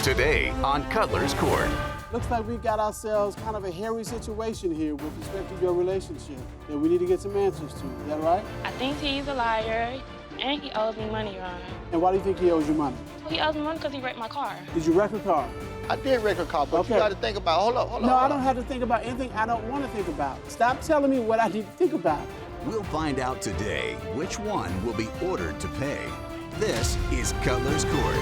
Today on Cutler's Court. Looks like we got ourselves kind of a hairy situation here with respect to your relationship that we need to get some answers to. Is that right? I think he's a liar, and he owes me money, Your Honor. And why do you think he owes you money? He owes me money because he wrecked my car. Did you wreck a car? I did wreck a car, but Okay. you got to think about, hold up. No, I don't have to think about anything I don't want to think about. Stop telling me what I need to think about. We'll find out today which one will be ordered to pay. This is Cutler's Court.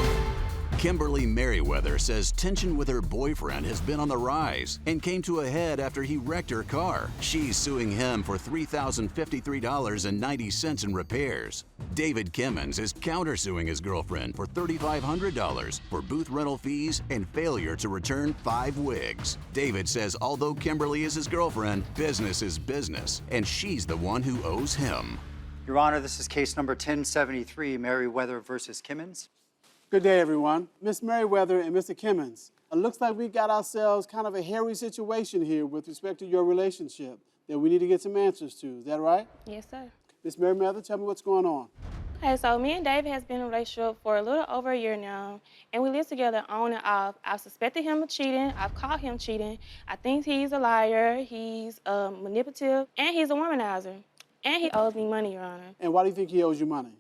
Kimberly Merriweather says tension with her boyfriend has been on the rise and came to a head after he wrecked her car. She's suing him for $3,053.90 in repairs. David Kimmons is countersuing his girlfriend for $3,500 for booth rental fees and failure to return 5 wigs. David says although Kimberly is his girlfriend, business is business, and she's the one who owes him. Your Honor, this is case number 1073, Merriweather versus Kimmons. Good day, everyone. Miss Merriweather and Mr. Kimmons. It looks like we got ourselves kind of a hairy situation here with respect to your relationship that we need to get some answers to. Is that right? Yes, sir. Miss Merriweather, tell me what's going on. Okay, so me and David has been in a relationship for a little over a year now, and we live together on and off. I've suspected him of cheating. I've caught him cheating. I think he's a liar. He's manipulative, and he's a womanizer. And he owes me money, Your Honor. And why do you think he owes you money?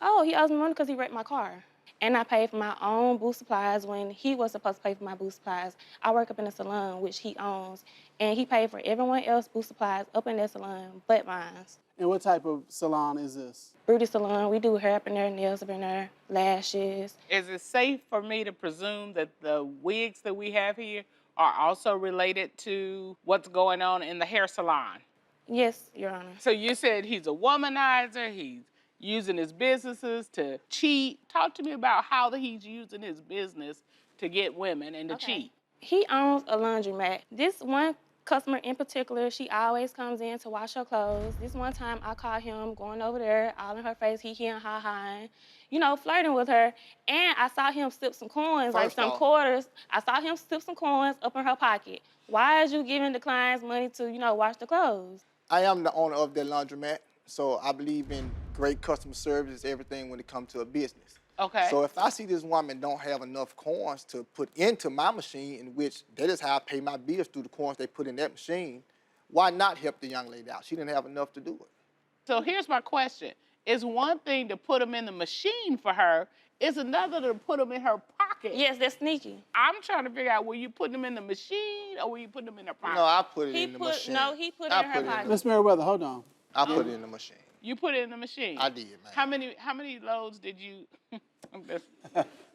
Oh, he owes me money because he wrecked my car. And I paid for my own booth supplies when he was supposed to pay for my booth supplies. I work up in a salon, which he owns, and he paid for everyone else's booth supplies up in that salon but mine. And what type of salon is this? Beauty salon. We do hair up in there, nails up in there, lashes. Is it safe for me to presume that the wigs that we have here are also related to what's going on in the hair salon? Yes, Your Honor. So you said he's a womanizer, he's using his businesses to cheat. Talk to me about how he's using his business to get women and to cheat. He owns a laundromat. This one customer in particular, she always comes in to wash her clothes. This one time I caught him going over there, all in her face, he and ha-haing, flirting with her. And I saw him slip some coins, like some quarters. I saw him slip some coins up in her pocket. Why is you giving the clients money to, wash the clothes? I am the owner of that laundromat, so I believe in great customer service is everything when it comes to a business. Okay. So if I see this woman don't have enough coins to put into my machine, in which that is how I pay my bills through the coins they put in that machine, why not help the young lady out? She didn't have enough to do it. So here's my question. It's one thing to put them in the machine for her, it's another to put them in her pocket. Yes, that's sneaky. I'm trying to figure out, were you putting them in the machine or were you putting them in her pocket? No, I put it in the machine. No, he put it in her pocket. Miss Merriweather, hold on. I put it in the machine. You put it in the machine? I did, man. How many loads did you...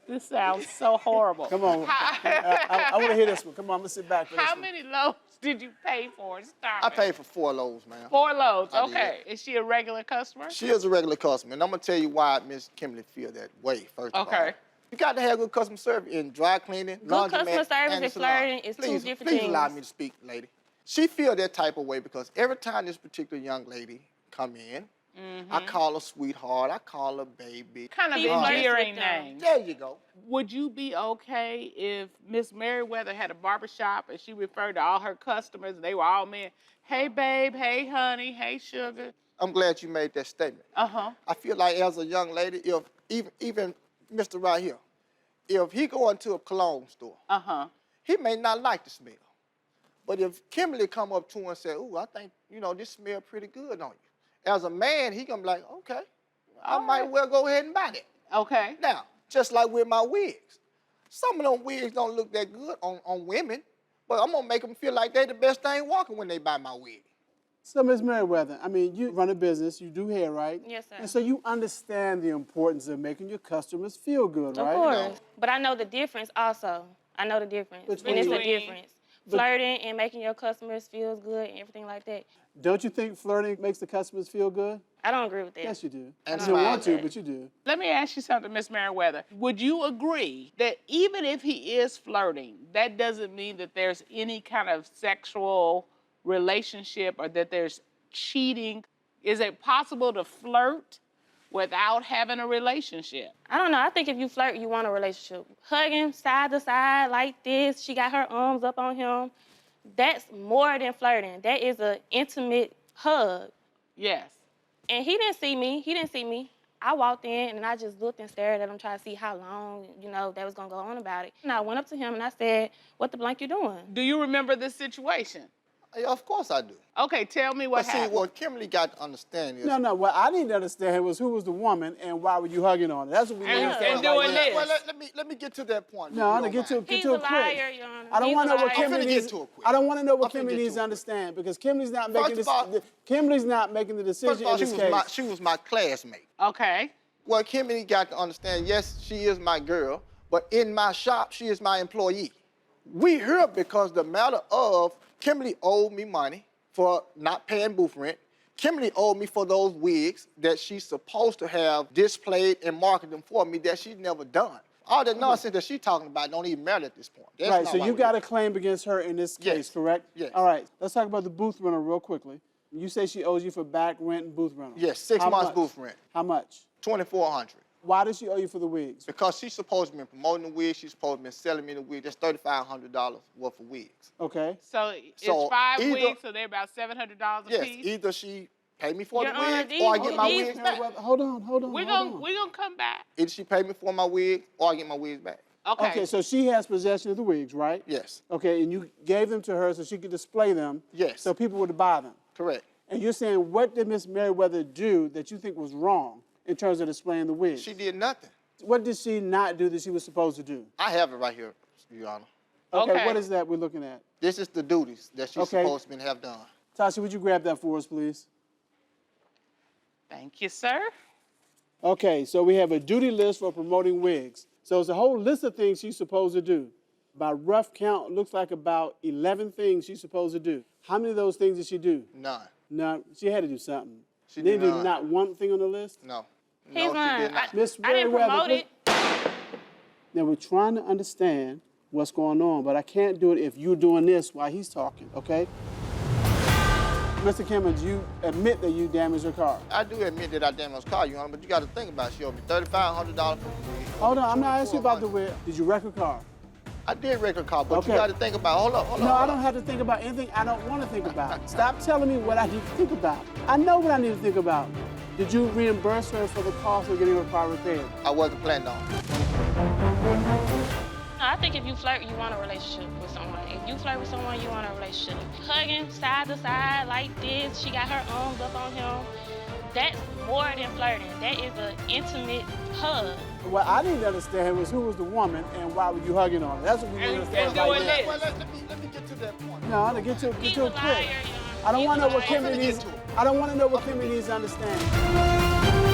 This sounds so horrible. Come on. I want to hear this one. Come on, let's sit back for this How one. many loads did you pay for it? I paid for 4 loads, man. 4 loads, I okay. did. Is she a regular customer? She is a regular customer, and I'm gonna tell you why Miss Kimberly feel that way, first of all. Okay. You got to have good customer service in dry cleaning, Good laundromat, customer service and and salon. flirting is two different Please things. allow me to speak, lady. She feel that type of way because every time this particular young lady come in, I call her sweetheart, I call her baby. Kind of He flirts endearing with them. name. There you go. Would you be okay if Miss Merriweather had a barbershop and she referred to all her customers, they were all men, hey babe, hey honey, hey sugar? I'm glad you made that statement. Uh-huh. I feel like as a young lady, if even Mr. right here, if he go into a cologne store, he may not like the smell. But if Kimberly come up to him and say, ooh, I think, this smell pretty good on you. As a man, he gonna be like, okay, I might well go ahead and buy that. Okay. Now, just like with my wigs. Some of them wigs don't look that good on women, but I'm gonna make them feel like they the best thing walking when they buy my wig. So, Ms. Merriweather, you run a business, you do hair, right? Yes, sir. And so you understand the importance of making your customers feel good, Of right? course. But I know the difference also. I know the difference. Between- And it's a difference. Flirting and making your customers feel good and everything like that. Don't you think flirting makes the customers feel good? I don't agree with that. Yes, you do. And You don't want to, smile. but you do. Let me ask you something, Miss Merriweather. Would you agree that even if he is flirting, that doesn't mean that there's any kind of sexual relationship or that there's cheating? Is it possible to flirt without having a relationship? I don't know. I think if you flirt, you want a relationship. Hugging side to side like this, she got her arms up on him. That's more than flirting. That is an intimate hug. Yes. And he didn't see me. I walked in and I just looked and stared at him, trying to see how long, they was gonna go on about it. And I went up to him and I said, "What the blank you doing?" Do you remember this situation? Yeah, of course I do. Okay, tell me what But see, happened. what Kimberly got to understand is... No, what I need to understand was who was the woman and why were you hugging on her? That's what we need to understand. And doing this. Well, let me get to that point. No, to get to it quick. He's a liar, Your Honor. I don't want to know what He's a liar. Kimberly I'm finna needs. get to it quick. I don't want to know what I'm finna Kimberly get needs to to it. understand because Kimberly's not making First of all, Kimberly's not making the decision First in of this all, case. she was my classmate. Okay. Well, Kimberly got to understand, yes, she is my girl, but in my shop, she is my employee. We here because the matter of Kimberly owed me money for not paying booth rent. Kimberly owed me for those wigs that she's supposed to have displayed and marketed for me that she's never done. All that nonsense that she's talking about don't even matter at this point. That's Right, not so why you we're got a here. claim against her in this case, Yes. correct? Yes. All right, let's talk about the booth rental real quickly. You say she owes you for back rent and booth rental. Yes, 6 How months much? booth rent, How much? $2,400. Why does she owe you for the wigs? Because she's supposed to be promoting the wigs, she's supposed to be selling me the wigs. That's $3,500 worth of wigs. Okay. So it's So 5 either- weeks, so they're about $700 a Yes, piece. either she pay me for Your the Honor, wigs or I these- get my these- wigs back. Hold on. We're gonna come back. Either she pay me for my wigs or I get my wigs back. Okay. Okay, so she has possession of the wigs, right? Yes, Okay, and you gave them to her so she could display them. Yes. So people would buy them. correct. And you're saying, what did Miss Merriweather do that you think was wrong in terms of displaying the wigs? She did nothing. What did she not do that she was supposed to do? I have it right here, Your Honor. Okay. What is that we're looking at? This is the duties that she's Okay. supposed to have done. Tasha, would you grab that for us, please? Thank you, sir. Okay, so we have a duty list for promoting wigs. So it's a whole list of things she's supposed to do. By rough count, it looks like about 11 things she's supposed to do. How many of those things did she do? None. No, she had to do something. She They did did none. not one thing on the list? No. He's No, she lying. did not. Miss I didn't Merriweather, promote it. Now we're trying to understand what's going on, but I can't do it if you're doing this while he's talking, okay? Mr. Kimmons, you admit that you damaged her car. I do admit that I damaged her car, Your Honor, but you got to think about it. She owed me $3,500 for the wig. Hold on, I'm not asking you about the $2,400. wig. Did you wreck her car? I did wreck her car, but Okay. you got to think about it. Hold up. No, I don't have to think about anything I don't want to think about. Stop telling me what I need to think about. I know what I need to think about. Did you reimburse her for the cost of getting her car repaired? I wasn't planning on it. No, I think if you flirt, you want a relationship with someone. If you flirt with someone, you want a relationship. Hugging side to side like this, she got her arms up on him. That's more than flirting. That is an intimate hug. What I need to understand was who was the woman and why were you hugging on her. That's what we need to understand and right doing now. this. Well, let me get to that point. No, to get to He's it a quick. liar, Your Honor. I don't He's want a to know what liar. Kimberly get needs. to it. I don't want to know what Kimberly needs to understand.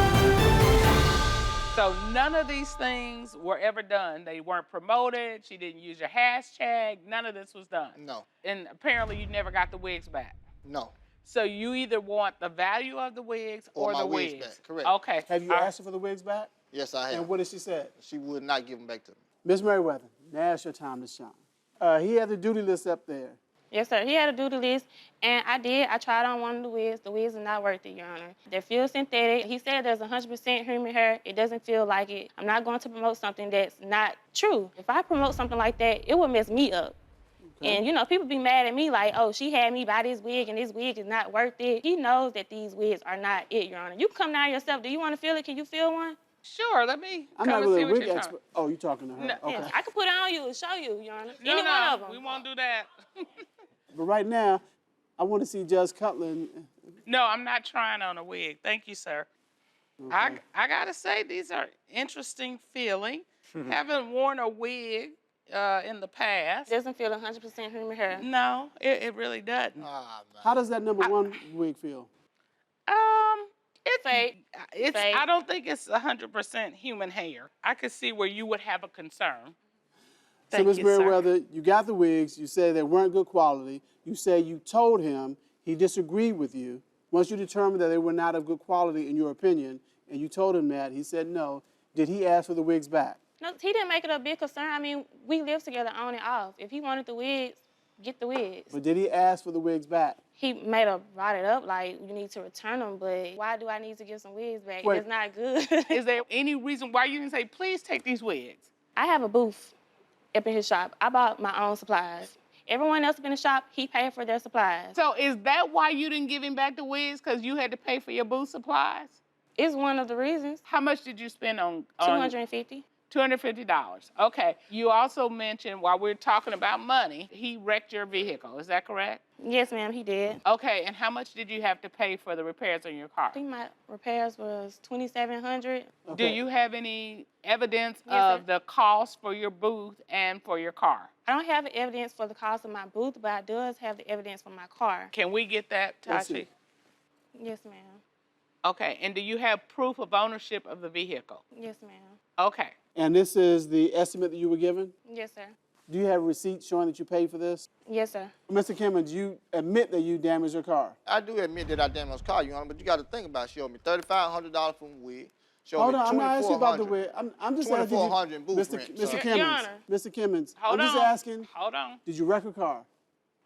So none of these things were ever done. They weren't promoted. She didn't use your hashtag. None of this was done. No, And apparently you never got the wigs back. no. So you either want the value of the wigs Or or my the wigs wigs. back, correct. Okay. Have you All right. asked her for the wigs back? Yes, I have. And what did she say? She would not give them back to me. Miss Merriweather, now's your time to shine. He had the duty list up there. Yes, sir. He had a duty list, and I did. I tried on one of the wigs. The wigs are not worth it, Your Honor. They feel synthetic. He said there's 100% human hair. It doesn't feel like it. I'm not going to promote something that's not true. If I promote something like that, it would mess me up. And, people be mad at me like, oh, she had me buy this wig, and this wig is not worth it. He knows that these wigs are not it, Your Honor. You come down yourself. Do you want to feel it? Can you feel one? Sure, let me I'm come not and really see a what wig you're expert. Oh, you're talking to her. No, Okay. Yeah, I can put it on you and show you, Your Honor. No, Any one of them. we won't do that. But right now, I want to see Judge Cutler. No, I'm not trying on a wig. Thank you, sir. I gotta say, these are interesting feeling. Haven't worn a wig in the past. It doesn't feel 100% human hair. No, it really doesn't. Ah, man. How does that number one wig feel? It's Fake. It's. Fake. I don't think it's 100% human hair. I could see where you would have a concern. So, Thank Ms. you, sir. Merriweather, you got the wigs. You said they weren't good quality. You say you told him he disagreed with you. Once you determined that they were not of good quality in your opinion, and you told him that, he said no. Did he ask for the wigs back? No, he didn't make it a big concern. I mean, we live together on and off. If he wanted the wigs, get the wigs. But did he ask for the wigs back? He made her brought it up like, you need to return them, but why do I need to give some wigs back? Wait. It's not good. Is there any reason why you didn't say, please take these wigs? I have a booth up in his shop. I bought my own supplies. Everyone else up in the shop, he paid for their supplies. So is that why you didn't give him back the wigs? Because you had to pay for your booth supplies? It's one of the reasons. How much did you spend on 250. $250. Okay. You also mentioned while we're talking about money, he wrecked your vehicle. Is that correct? Yes, ma'am, he did. Okay. And how much did you have to pay for the repairs on your car? I think my repairs was $2,700. Do you have any evidence Yes, of sir. the cost for your booth and for your car? I don't have the evidence for the cost of my booth, but I does have the evidence for my car. Can we get that, Let's Tashi? see. Yes, ma'am. Okay. And do you have proof of ownership of the vehicle? Yes, ma'am. Okay. And this is the estimate that you were given? Yes, sir. Do you have receipts showing that you paid for this? Yes, sir. Mr. Kimmons, you admit that you damaged your car. I do admit that I damaged his car, Your Honor, but you got to think about it. She owed me $3,500 from the wig. She owed Hold me on, I'm not asking you about the $2,400. wig. I'm just asking you. $2,400 in booth Mr. rent, Mr. sir. Kimmons, Your Honor. Mr. Kimmons, Hold I'm just on. asking, Hold on. did you wreck a car?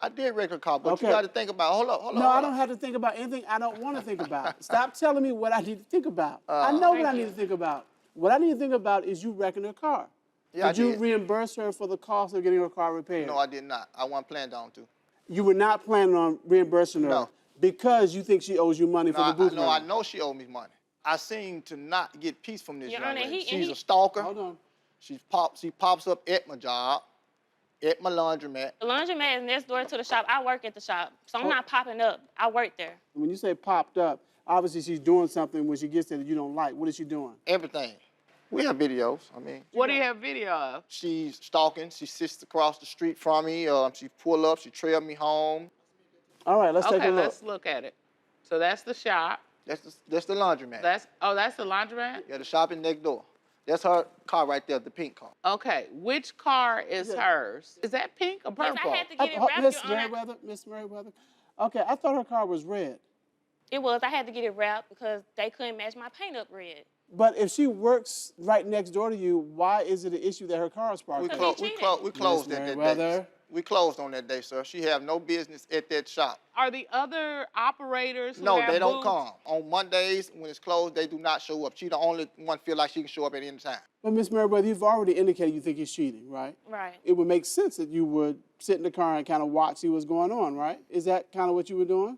I did wreck a car, but Okay. you got to think about it. Hold up. No, I don't have to think about anything I don't want to think about. Stop telling me what I need to think about. I know what I need to think about. What I need to think about is you wrecking her car. Yeah, Did you I did. reimburse her for the cost of getting her car repaired? No, I did not. I wasn't planning on to. You were not planning on reimbursing her No. because you think she owes you money for the booth No, I rental. know she owed me money. I seem to not get peace from this Your young Honor, lady. he- She's he- a stalker. Hold on. She pops up at my job, at my laundromat. The laundromat is next door to the shop. I work at the shop, so I'm not popping up. I work there. When you say popped up, obviously she's doing something when she gets there that you don't like. What is she doing? Everything. We have videos. I mean, What do you have video of? she's stalking. She sits across the street from me. She pull up. She trail me home. All right, let's take Okay, a look. let's look at it. So that's the shop. That's the laundromat. That's the laundromat? Yeah, the shop is next door. That's her car right there, the pink car. Okay, which car is hers? Is that pink or Yes, purple? I had to get it wrapped, Miss Your Honor. Merriweather, Miss Merriweather. Okay, I thought her car was red. It was. I had to get it wrapped because they couldn't match my paint up red. But if she works right next door to you, why is it an issue that her car is parked We, there? Because clo- he we, clo- we closed Miss that day. Merriweather. We closed on that day, sir. She have no business at that shop. Are the other operators who No, have they don't booths- come. On Mondays, when it's closed, they do not show up. She the only one feel like she can show up at any time. But Miss Merriweather, you've already indicated you think he's cheating, right? Right. It would make sense that you would sit in the car and kind of watch, see what's going on, right? Is that kind of what you were doing?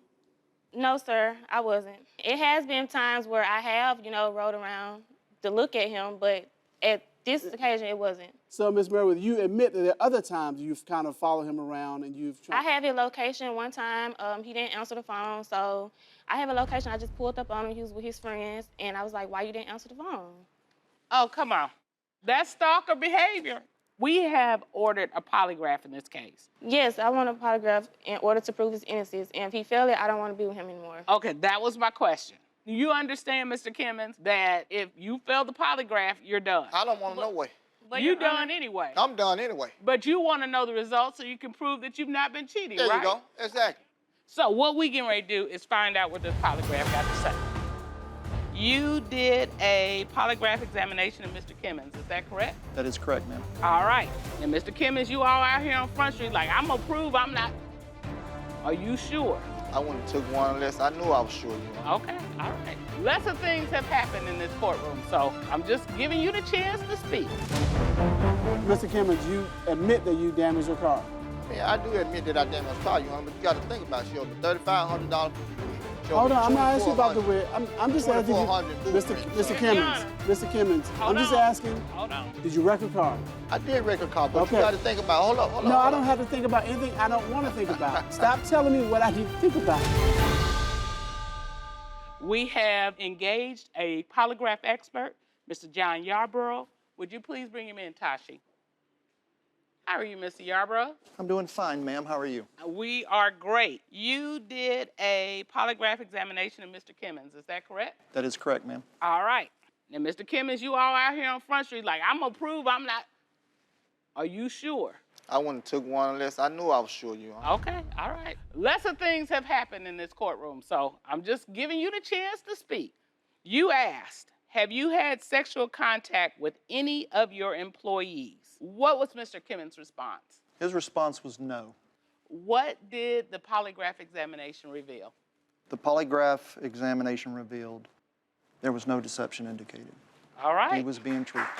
No, sir, I wasn't. It has been times where I have, rode around to look at him, but at this occasion, it wasn't. So, Miss Merriweather, you admit that there are other times you've kind of followed him around and you've I have his location one time. He didn't answer the phone, so I have a location. I just pulled up on him. He was with his friends, and I was like, why you didn't answer the phone? Oh, come on. That's stalker behavior. We have ordered a polygraph in this case. Yes, I want a polygraph in order to prove his innocence, and if he failed it, I don't want to be with him anymore. Okay, that was my question. You understand, Mr. Kimmons, that if you fail the polygraph, you're done. I don't want to know way. But You Your done Honor, anyway. I'm done anyway. But you want to know the results so you can prove that you've not been cheating, There right? you go. Exactly. So what we getting ready to do is find out what this polygraph got to say. You did a polygraph examination of Mr. Kimmons, is that correct? That is correct, ma'am. All right. And Mr. Kimmons, you all out here on Front Street like, I'm gonna prove I'm not. Are you sure? I wouldn't have took one unless I knew I was sure. Okay, all right. Lesser things have happened in this courtroom, so I'm just giving you the chance to speak. Mr. Kimmons, you admit that you damaged your car. Yeah, I do admit that I damaged my car, but you got to think about it. She owed me $3,500. Hold on, I'm not asking about the wig. I'm just asking you, $2,400 booth Mr. rent, Mr. sir. Kimmons, Mr. Kimmons, I'm Hold just on. asking, Hold on. did you wreck a car? I did wreck a car, but Okay. you got to think about it. Hold up. No, I don't have to think about anything I don't want to think about. Stop telling me what I need to think about. We have engaged a polygraph expert, Mr. John Yarborough. Would you please bring him in, Tashi? How are you, Mr. Yarborough? I'm doing fine, ma'am. How are you? We are great. You did a polygraph examination of Mr. Kimmons, is that correct? That is correct, ma'am. All right. Now, Mr. Kimmons, you all out here on Front Street like, I'm gonna prove I'm not. Are you sure? I wouldn't have took one unless I knew I was sure. Okay, all right. Lesser things have happened in this courtroom, so I'm just giving you the chance to speak. You asked, have you had sexual contact with any of your employees? What was Mr. Kimmons' response? His response was no. What did the polygraph examination reveal? The polygraph examination revealed there was no deception indicated. All right. He was being truthful.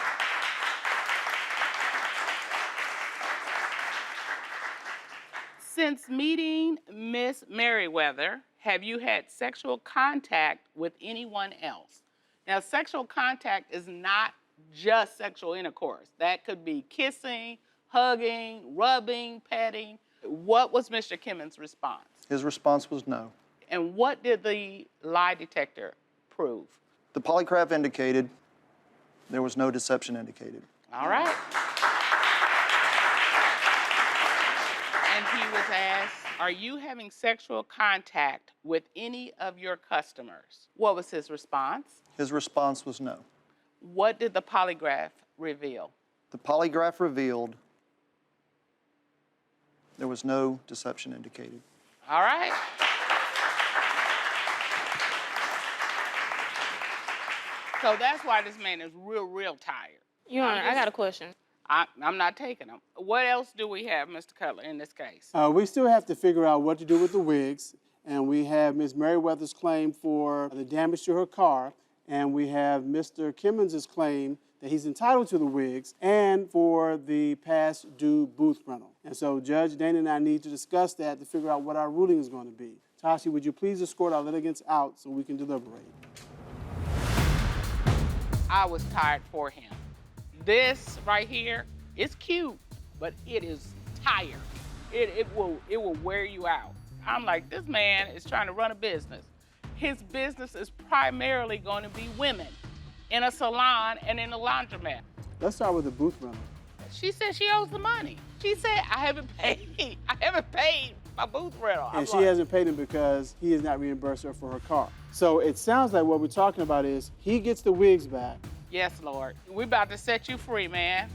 Since meeting Miss Merriweather, have you had sexual contact with anyone else? Now, sexual contact is not just sexual intercourse. That could be kissing, hugging, rubbing, petting. What was Mr. Kimmons' response? His response was no. And what did the lie detector prove? The polygraph indicated there was no deception indicated. All right. And he was asked, are you having sexual contact with any of your customers? What was his response? His response was no. What did the polygraph reveal? The polygraph revealed there was no deception indicated. All right. So that's why this man is real tired. Your Honor, I got a question. I'm not taking him. What else do we have, Mr. Cutler, in this case? We still have to figure out what to do with the wigs, and we have Ms. Merriweather's claim for the damage to her car, and we have Mr. Kimmons' claim that he's entitled to the wigs and for the past due booth rental. And so Judge Dana and I need to discuss that to figure out what our ruling is going to be. Tashi, would you please escort our litigants out so we can deliberate? I was tired for him. This right here is cute, but it is tired. It will wear you out. I'm like, this man is trying to run a business. His business is primarily going to be women in a salon and in a laundromat. Let's start with the booth rental. She said she owes the money. She said, I haven't paid my booth rental. And she hasn't paid him because he has not reimbursed her for her car. So it sounds like what we're talking about is he gets the wigs back. Yes, Lord. We're about to set you free, man.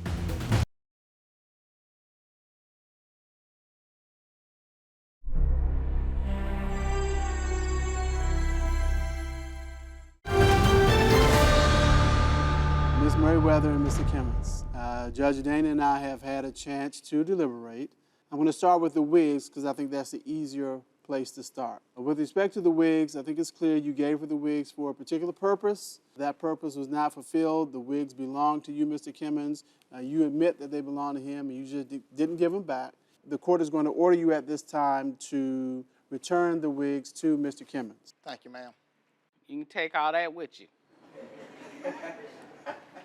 Ms. Merriweather and Mr. Kimmons, Judge Dana and I have had a chance to deliberate. I'm going to start with the wigs because I think that's the easier place to start. With respect to the wigs, I think it's clear you gave her the wigs for a particular purpose. That purpose was not fulfilled. The wigs belong to you, Mr. Kimmons. You admit that they belong to him, and you just didn't give them back. The court is going to order you at this time to return the wigs to Mr. Kimmons. Thank you, ma'am. You can take all that with you.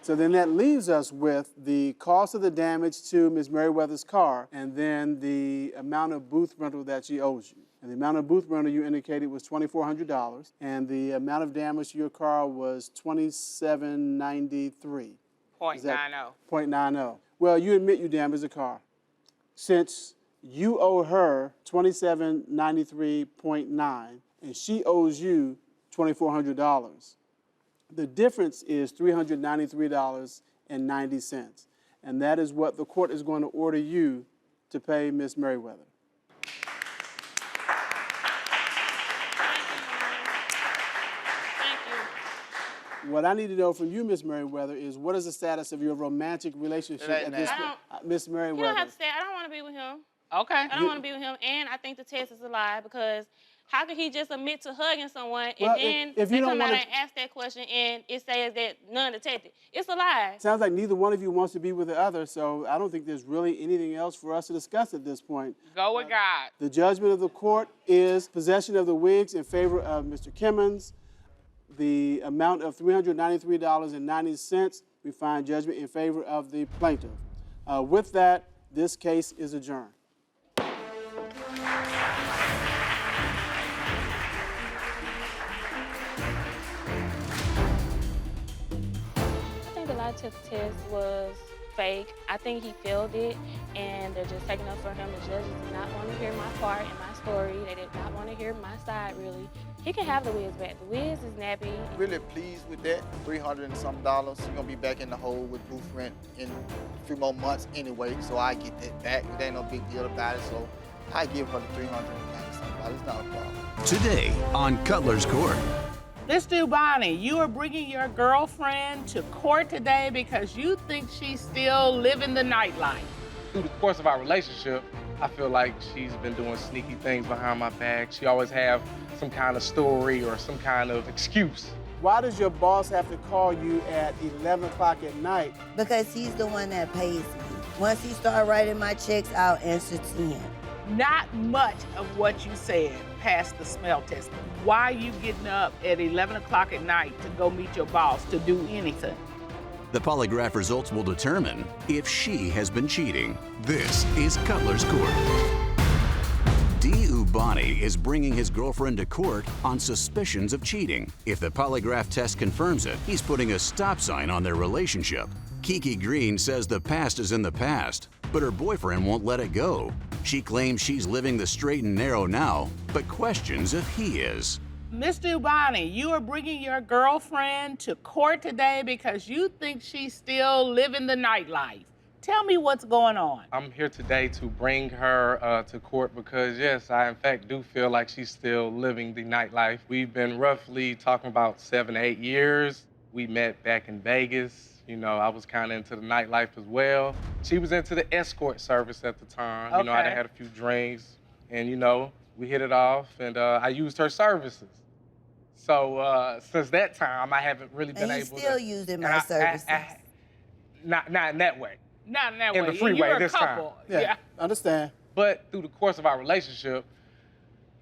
So then that leaves us with the cost of the damage to Ms. Merriweather's car and then the amount of booth rental that she owes you. And the amount of booth rental you indicated was $2,400, and the amount of damage to your car was $2,793. .90. .90. Well, you admit you damaged the car. Since you owe her $2,793.9 and she owes you $2,400, the difference is $393.90, and that is what the court is going to order you to pay Ms. Merriweather. Thank you. What I need to know from you, Ms. Merriweather, is what is the status of your romantic relationship at this point? Ms. Merriweather. You don't have to say, I don't want to be with him. Okay. I don't want to be with him, and I think the test is a lie because how could he just admit to hugging someone and then if they you don't come out wanna- and ask that question and it says that none detected? It's a lie. Sounds like neither one of you wants to be with the other, so I don't think there's really anything else for us to discuss at this point. Go with God. The judgment of the court is possession of the wigs in favor of Mr. Kimmons. The amount of $393.90, we find judgment in favor of the plaintiff. With that, this case is adjourned. I think the lie test was fake. I think he failed it, and they're just taking up for him. The judges did not want to hear my part in my story. They did not want to hear my side, really. He can have the wigs back. The wigs is nappy. Really pleased with that. $300 and some. You're gonna be back in the hole with booth rent in a few more months anyway, so I get that back. It ain't no big deal about it, so I give her the $390 some. It's not a problem. Today on Cutler's Court. Let's do Bonnie. You are bringing your girlfriend to court today because you think she's still living the nightlife. Through the course of our relationship, I feel like she's been doing sneaky things behind my back. She always have some kind of story or some kind of excuse. Why does your boss have to call you at 11 o'clock at night? Because he's the one that pays me. Once he start writing my checks, I'll answer to him. Not much of what you said passed the smell test. Why are you getting up at 11 o'clock at night to go meet your boss to do anything? The polygraph results will determine if she has been cheating. This is Cutler's Court. D. Ubani is bringing his girlfriend to court on suspicions of cheating. If the polygraph test confirms it, he's putting a stop sign on their relationship. Kiki Green says the past is in the past, but her boyfriend won't let it go. She claims she's living the straight and narrow now, but questions if he is. Mr. Ubani, you are bringing your girlfriend to court today because you think she's still living the nightlife. Tell me what's going on. I'm here today to bring her to court because, yes, I in fact do feel like she's still living the nightlife. We've been roughly talking about 7 to 8 years. We met back in Vegas. You know, I was kind of into the nightlife as well. She was into the escort service at the time. Okay. You know, I had a few drinks, and, you know, we hit it off, and I used her services. So since that time, I haven't really been able to. And you still using my services? Not in that way. Not in that In way. the freeway You're a this couple. time. Yeah, understand. But through the course of our relationship,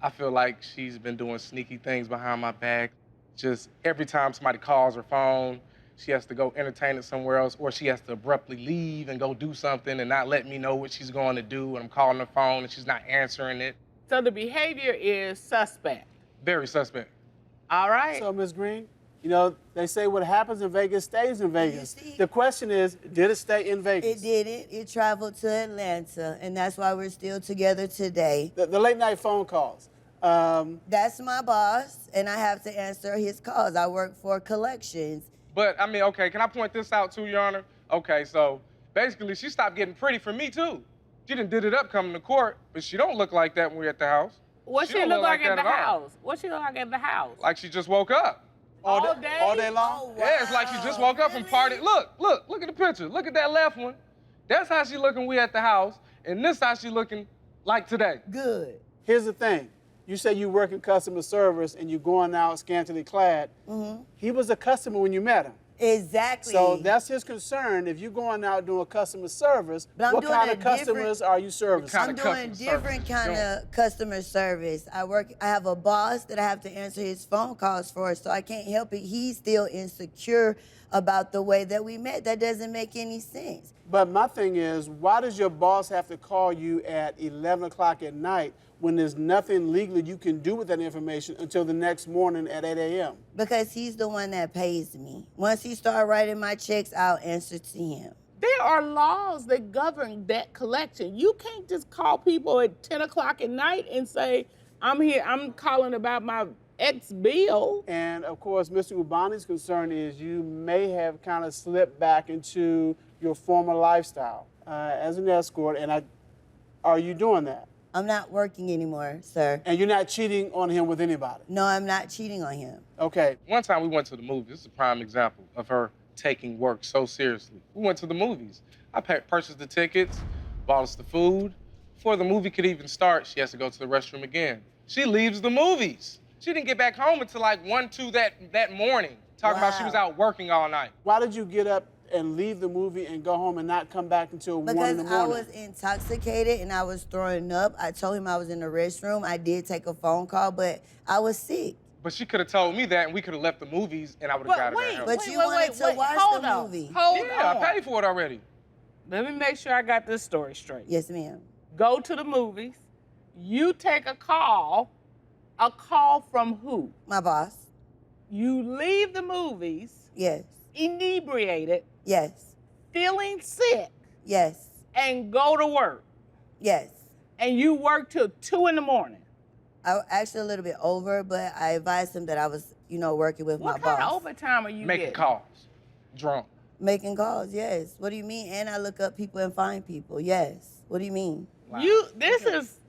I feel like she's been doing sneaky things behind my back. Just every time somebody calls her phone, she has to go entertain it somewhere else, or she has to abruptly leave and go do something and not let me know what she's going to do, and I'm calling her phone and she's not answering it. So the behavior is suspect. Very suspect. All right. So, Ms. Green, you know, they say what happens in Vegas stays in Vegas. see? The question is, did it stay in It Vegas? didn't. It traveled to Atlanta, and that's why we're still together today. The late night phone calls. That's my boss, and I have to answer his calls. I work for collections. But, I mean, okay, can I point this out too, Your Honor? Okay, so basically she stopped getting pretty for me too. She done did it up coming to court, but she don't look like that when we're at the house. What she don't look like at that the at all. house? What she look like at the house? Like she just woke up. All day? All day long? Oh, Yeah, it's like she just woke up and partied. Look at the picture. Look at that left one. That's how she looking we at the house, and this how she looking like today. Good. Here's the thing. You say you work in customer service and you're going out scantily clad. He was a customer when you met him. Exactly. So that's his concern. If you're going out doing customer service, But I'm what doing kind a of customers are you servicing? kind I'm of doing customer different service. kind of customer service. I have a boss that I have to answer his phone calls for, so I can't help it. He's still insecure about the way that we met. That doesn't make any sense. But my thing is, why does your boss have to call you at 11 o'clock at night when there's nothing legally you can do with that information until the next morning at 8 a.m.? Because he's the one that pays me. Once he starts writing my checks, I'll answer to him. There are laws that govern debt collection. You can't just call people at 10 o'clock at night and say, I'm calling about my ex bill. And of course, Mr. Ubani's concern is you may have kind of slipped back into your former lifestyle as an escort. And are you doing that? I'm not working anymore, sir. And you're not cheating on him with anybody? No, I'm not cheating on him. Okay. One time we went to the movies. This is a prime example of her taking work so seriously. We went to the movies. I purchased the tickets, bought us the food. Before the movie could even start, she has to go to the restroom again. She leaves the movies. She didn't get back home until like 1, 2 that morning, talking about she was out working all night. Why did you get up and leave the movie and go home and not come back until 1 in the morning? Because I was intoxicated and I was throwing up. I told him I was in the restroom. I did take a phone call, but I was sick. But she could have told me that, and we could have left the movies, and I would have got her that help. But you wanted to watch hold the on. movie. Hold Yeah, on. I paid for it already. Let me make sure I got this story straight. Yes, ma'am. Go to the movies. You take a call. A call from who? My boss. You leave the movies Yes. inebriated, Yes. feeling sick, Yes. and go to work. Yes. And you work till 2 in the morning. I actually a little bit over, but I advised him that I was, working with my What boss. kind of overtime are you Making getting? calls, drunk. Making calls, yes. What do you mean? And I look up people and find people, yes. What do you mean? Wow. This is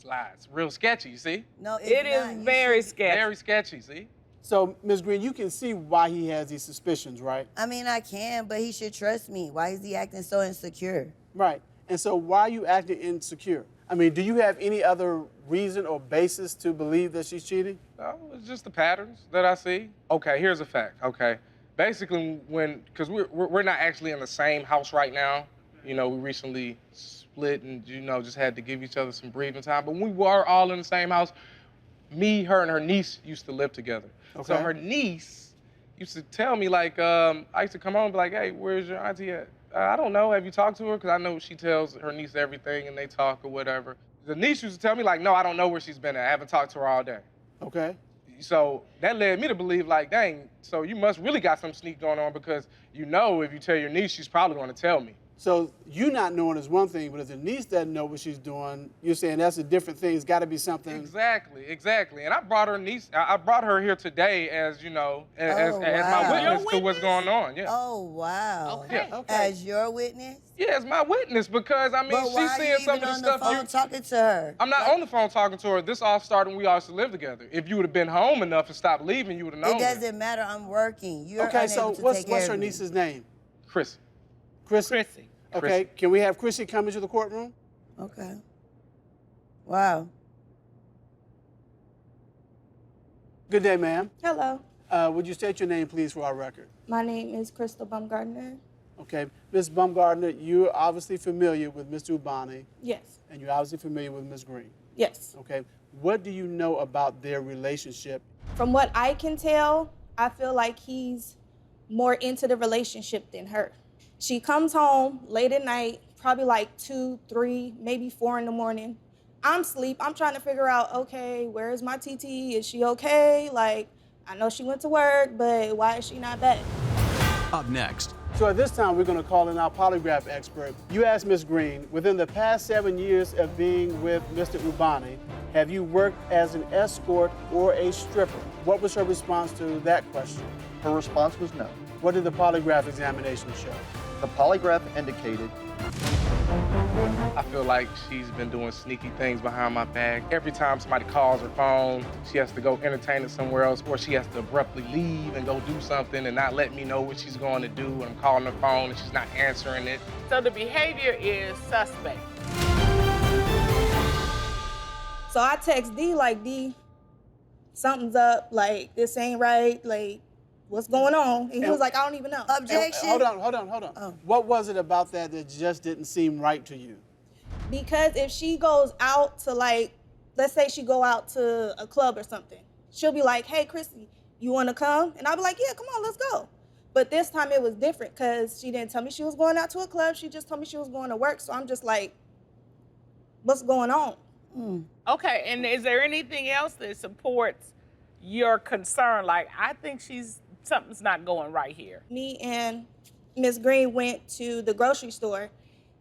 Slides. Real sketchy, you see? No, it's it not. is You very should- sketchy. Very sketchy, see? So, Ms. Green, you can see why he has these suspicions, right? I mean, I can, but he should trust me. Why is he acting so insecure? Right. And so why are you acting insecure? I mean, do you have any other reason or basis to believe that she's cheating? No, it's just the patterns that I see. Okay, here's a fact, okay? Basically, because we're not actually in the same house right now, You know, we recently split and, you know, just had to give each other some breathing time. But when we were all in the same house, me, her, and her niece used to live together. Okay. So her niece used to tell me, like, I used to come home and be like, hey, where's your auntie at? I don't know, have you talked to her? Because I know she tells her niece everything and they talk or whatever. The niece used to tell me, like, no, I don't know where she's been at. I haven't talked to her all day. Okay. So that led me to believe, like, dang, so you must really got some sneak going on because you know if you tell your niece, she's probably going to tell me. So you not knowing is one thing, but if the niece doesn't know what she's doing, you're saying that's a different thing. It's got to be something. Exactly. And I brought her niece, I brought her here today as, you know, as wow. my witness to what's going on. Yeah. Oh, wow. Okay. Yeah. As your witness? Yeah, as my witness because, I mean, But why she's are seeing you some even of the on the stuff phone talking to her? I'm not on the phone talking to her. This all started when we all used to live together. If you would have been home enough and stopped leaving, you would have known. It doesn't matter. I'm working. You're Okay, unable so to what's take care her of me. niece's name? Chrissy. Chrissy. Okay, can we have Chrissy come into the courtroom? Okay. Wow. Good day, ma'am. Hello. Would you state your name, please, for our record? My name is Crystal Baumgardner. Okay, Ms. Baumgardner, you're obviously familiar with Mr. Ubani, Yes. and you're obviously familiar with Ms. Green. Yes. Okay, what do you know about their relationship? From what I can tell, I feel like he's more into the relationship than her. She comes home late at night, probably like 2, 3, maybe 4 in the morning. I'm asleep. I'm trying to figure out, okay, where is my TT? Is she okay? Like, I know she went to work, but why is she not back? Up next, So at this time, we're going to call in our polygraph expert. You asked Ms. Green, within the past 7 years of being with Mr. Ubani, have you worked as an escort or a stripper? What was her response to that question? Her response was no. What did the polygraph examination show? The polygraph indicated I feel like she's been doing sneaky things behind my back. Every time somebody calls her phone, she has to go entertain it somewhere else, or she has to abruptly leave and go do something and not let me know what she's going to do. And I'm calling her phone and she's not answering it. So the behavior is suspect. So I text D like, D, something's up, like this ain't right, like what's going on? And he was like, I don't even know. Objection. Hold on. Oh. What was it about that just didn't seem right to you? Because if she goes out to like, let's say she go out to a club or something, she'll be like, hey, Chrissy, you want to come? And I'll be like, yeah, come on, let's go. But this time it was different because she didn't tell me she was going out to a club. She just told me she was going to work. So I'm just like, what's going on? Okay, and is there anything else that supports your concern? Like, I think something's not going right here. Me and Miss Green went to the grocery store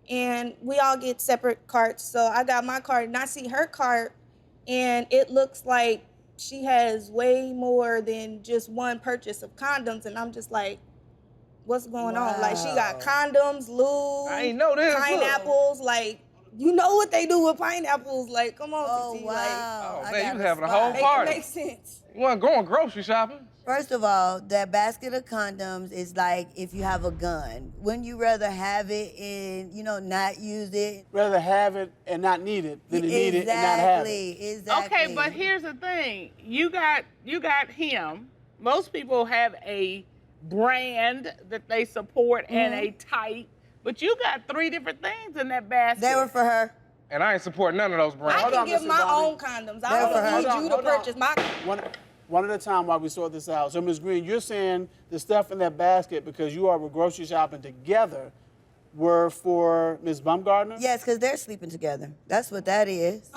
and we all get separate carts. So I got my cart and I see her cart and it looks like she has way more than just one purchase of condoms. And I'm just like, what's going on? Like, she got condoms, lube, I ain't know this. Look. pineapples, like, you know what they do with pineapples. Like, come on, Oh, Titi, wow. Oh, I man, got you was having a whole like, party. make it make sense. You wasn't going grocery shopping? First of all, that basket of condoms is like if you have a gun. Wouldn't you rather have it and, not use it? Rather have it and not need it than to need it and not have it. Exactly. Okay, but here's the thing. You got him. Most people have a brand that they support and a type, but you got 3 different things in that basket. They were for her. And I ain't support none of those brands. I can on, give Mr. my Bonnie. own condoms. I don't need you to Hold on. purchase my. One at a time while we sort this out. So, Ms. Green, you're saying the stuff in that basket, because you all were grocery shopping together, were for Ms. Baumgardner? Yes, because they're sleeping together. That's what that is.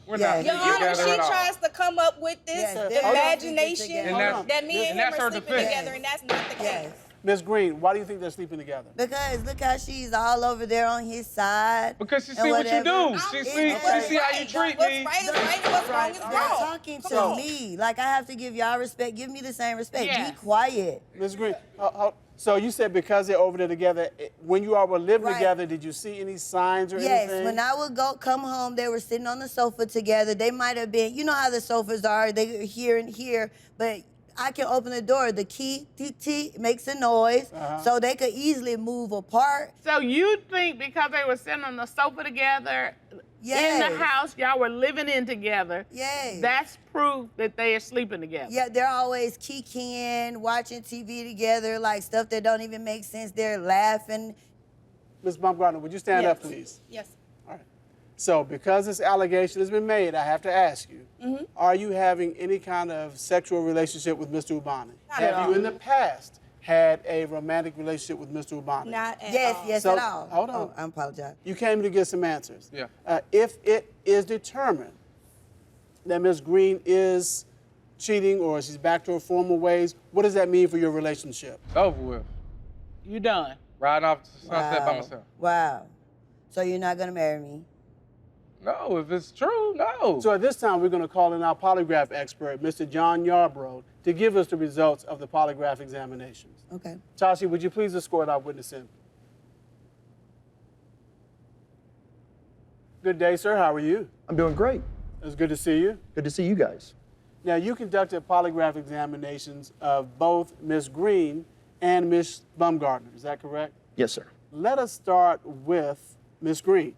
We're Yes. not Your Honor, together she at all. tries to come up with this Yes, they're imagination sleeping together. that me and And him that's are her sleeping defense. together, and that's not the case. Yes. Ms. Green, why do you think they're sleeping together? Because look how she's all over there on his side. Because she and see what you whatever. do. She It's see right. how you treat What's me. right is right, and what's wrong is You're wrong. talking to So- me. Like, I have to give y'all respect. Give me the same respect. Yes. Be quiet. Ms. Green, so you said because they're over there together, when you all were living Right. together, did you see any signs or Yes, anything? when I would come home, they were sitting on the sofa together. They might have been, you know how the sofas are, they are here and here, but I can open the door. The key, makes a noise, so they could easily move apart. So you think because they were sitting on the sofa together in Yes. the house, y'all were living in together, Yes. that's proof that they are sleeping together? Yeah, they're always kikiing, watching TV together, like stuff that don't even make sense. They're laughing. Ms. Baumgartner, would you stand up, please? Yes. All right. So because this allegation has been made, I have to ask you, are you having any kind of sexual relationship with Mr. Ubani? Not at Have you in the past had a romantic relationship with Mr. Ubani? Not at Yes, all. yes, So, at all. hold on. Oh, I apologize. You came to get some answers. Yeah. If it is determined that Ms. Green is cheating or she's back to her former ways, what does that mean for your relationship? It's over with. You done. Riding off to the sunset by myself. Wow. So you're not gonna marry me? No, if it's true, no. So at this time, we're going to call in our polygraph expert, Mr. John Yarbrough, to give us the results of the polygraph examinations. Okay. Tashi, would you please escort our witness in? Good day, sir. How are you? I'm doing great. It's good to see you. Good to see you guys. Now, you conducted polygraph examinations of both Ms. Green and Ms. Baumgartner. Is that correct? Yes, sir. Let us start with Ms. Green.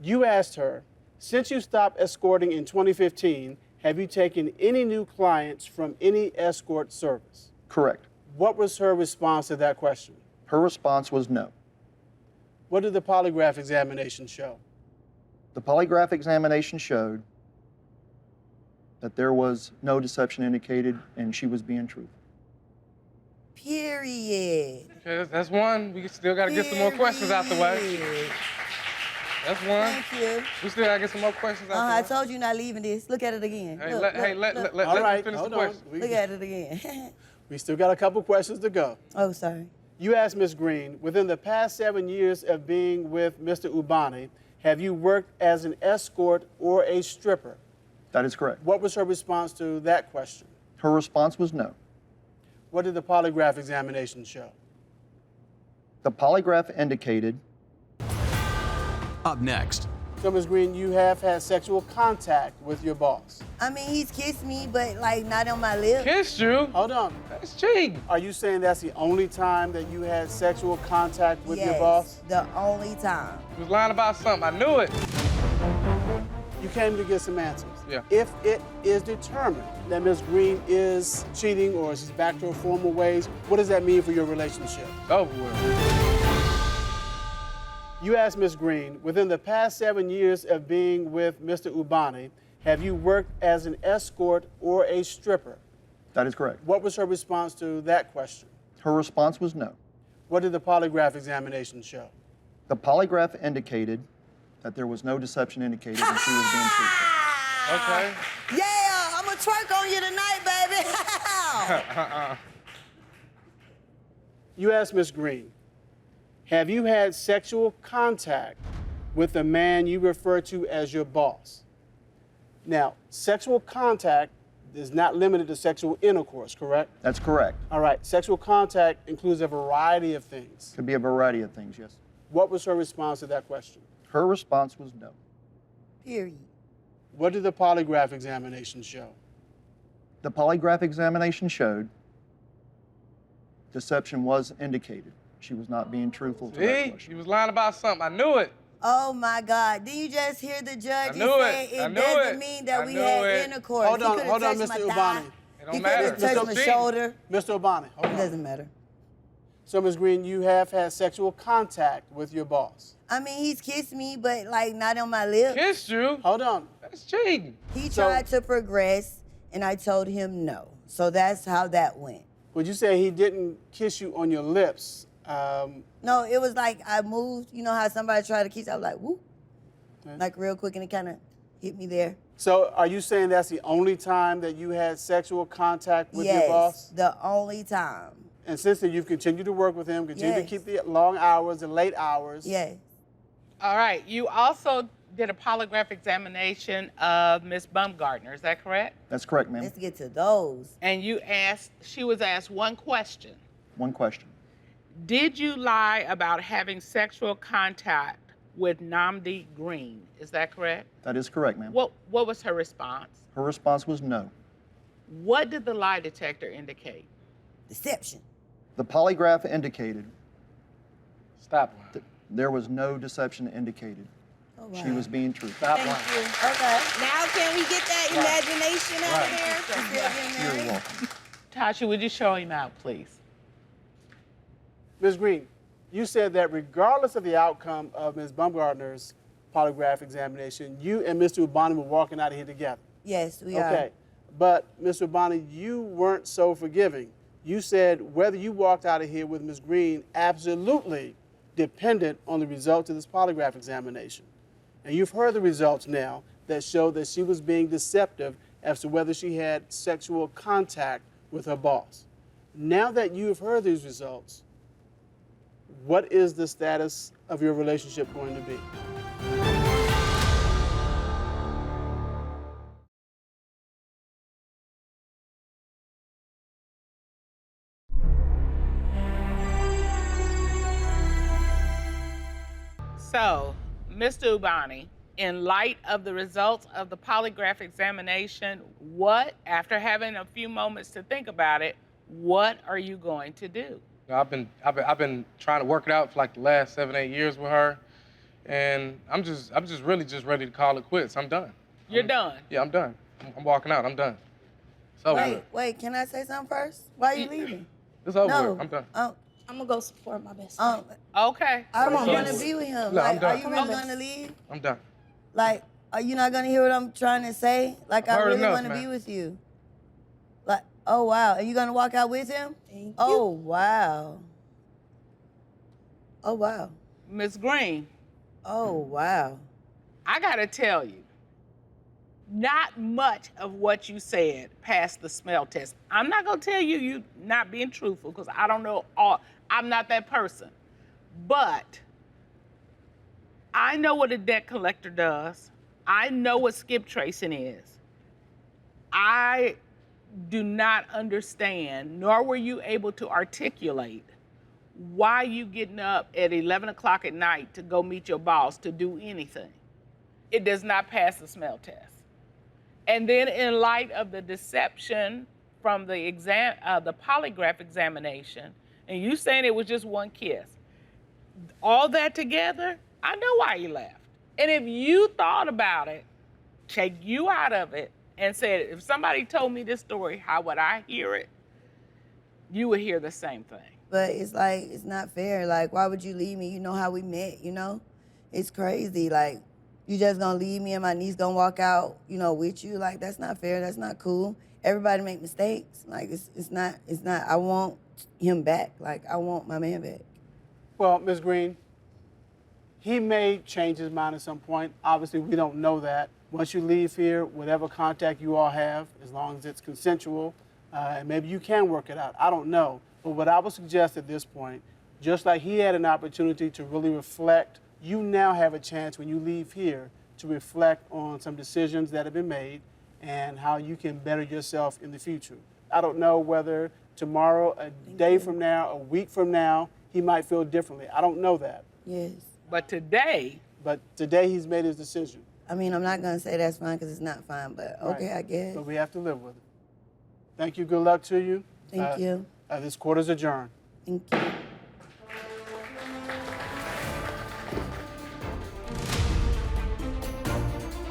You asked her, since you stopped escorting in 2015, have you taken any new clients from any escort service? Correct. What was her response to that question? Her response was no. What did the polygraph examination show? The polygraph examination showed that there was no deception indicated and she was being truthful. Period. Okay, that's one. We still got to get some more questions out the way. That's one. Thank you. We still got to get some more questions out I the way. told you not leaving this. Look at it again. Hey, Look, let All me right, finish the hold on. question. look at it again. We still got a couple questions to go. Oh, sorry. You asked Ms. Green, within the past 7 years of being with Mr. Ubani, have you worked as an escort or a stripper? That is correct. What was her response to that question? Her response was no. What did the polygraph examination show? The polygraph indicated Up next, So, Ms. Green, you have had sexual contact with your boss. I mean, he's kissed me, but like not on my lips. Kissed you? Hold on. That's cheating. Are you saying that's the only time that you had sexual contact with yes, your boss? the only time. You was lying about something. I knew it. You came to get some answers. Yeah. If it is determined that Ms. Green is cheating or she's back to her former ways, what does that mean for your relationship? It's over with. You asked Ms. Green, within the past 7 years of being with Mr. Ubani, have you worked as an escort or a stripper? that is correct. What was her response to that question? Her response was no. What did the polygraph examination show? The polygraph indicated that there was no deception indicated and she was being truthful. Okay. Yeah, I'm gonna twerk on you tonight, baby. You asked Ms. Green, have you had sexual contact with the man you refer to as your boss? Now, sexual contact is not limited to sexual intercourse, correct? That's correct. All right, sexual contact includes a variety of things. Could be a variety of things, yes. What was her response to that question? Her response was no. Period. What did the polygraph examination show? The polygraph examination showed deception was indicated. She was not being truthful to that See? question. You was lying about something. I knew it. Oh my God! Did you just hear the judge I knew say it. I it knew doesn't it. mean that I we knew had it. intercourse? Hold He on, could've touched my Mr. thigh. Ubani. It He don't could matter. have touched my Cheating. shoulder. Mr. Ubani, hold It on. doesn't matter. So, Ms. Green, you have had sexual contact with your boss. I mean, he's kissed me, but like not on my lips. Kissed you? Hold on. That's cheating. He So- tried to progress, and I told him no. So that's how that went. Would you say he didn't kiss you on your lips? No, it was like I moved. You know how somebody tried to kiss? I was like, whoop, Okay. like real quick, and it kind of hit me there. So are you saying that's the only time that you had sexual contact with yes, your boss? the only time. And since then, you've continued to work with him, continued to Yes. keep the long hours, the late hours. Yes. All right. You also did a polygraph examination of Miss Baumgartner. Is that correct? That's correct, ma'am. Let's get to those. And she was asked one question. One question. Did you lie about having sexual contact with Namdi Green? Is that correct? That is correct, ma'am. What was her response? Her response was no. What did the lie detector indicate? Deception. The polygraph indicated Stop lying. that there was no deception indicated. Oh, wow. She was being truthful. Stop Thank lying. you. Okay. Now can we get that imagination out of there? Still getting You're married? welcome. Tasha, would you show him out, please? Ms. Green, you said that regardless of the outcome of Ms. Baumgartner's polygraph examination, you and Mr. Ubani were walking out of here together. Yes, we are. Okay, but Mr. Ubani, you weren't so forgiving. You said whether you walked out of here with Ms. Green absolutely dependent on the results of this polygraph examination. And you've heard the results now that show that she was being deceptive as to whether she had sexual contact with her boss. Now that you have heard these results, what is the status of your relationship going to be? So, Mr. Ubani, in light of the results of the polygraph examination, what, after having a few moments to think about it, what are you going to do? I've been trying to work it out for like the last 7, 8 years with her, and I'm just really ready to call it quits. I'm done. You're done? Yeah, I'm done. I'm walking out. I'm done. It's over with. Wait, can I say something first? Why are you leaving? It's over No. with. I'm done. I'm gonna go support my best friend. Okay. I don't want Yes. to be with him. No, Like, I'm done. are you really going to leave? I'm done. Like, are you not going to hear what I'm trying to say? Like, I've I heard really enough, want to man. be with you. Like, oh, wow. Are you going to walk out with him? Thank you. Oh, wow. Oh, wow. Ms. Green, Oh, wow. I gotta tell you, not much of what you said passed the smell test. I'm not gonna tell you you not being truthful, because I don't know all, I'm not that person. But I know what a debt collector does. I know what skip tracing is. I do not understand, nor were you able to articulate, why you getting up at 11 o'clock at night to go meet your boss to do anything. It does not pass the smell test. And then in light of the deception from the polygraph examination, and you saying it was just one kiss, all that together, I know why you left. And if you thought about it, take you out of it, and said, if somebody told me this story, how would I hear it? You would hear the same thing. But it's like, it's not fair. Like, why would you leave me? You know how we met, you know? It's crazy. Like, you just gonna leave me and my niece gonna walk out, you know, with you? Like, that's not fair. That's not cool. Everybody make mistakes. Like, it's not, I want him back. Like, I want my man back. Well, Ms. Green, he may change his mind at some point. Obviously, we don't know that. Once you leave here, whatever contact you all have, as long as it's consensual, and maybe you can work it out. I don't know. But what I would suggest at this point, just like he had an opportunity to really reflect, you now have a chance when you leave here to reflect on some decisions that have been made and how you can better yourself in the future. I don't know whether tomorrow, a day from now, a week from now, he might feel differently. I don't know that. Yes. But today he's made his decision. I mean, I'm not gonna say that's fine because it's not fine, but okay, Right. I guess. But we have to live with it. Thank you. Good luck to you. Thank you. This court is adjourned. Thank you.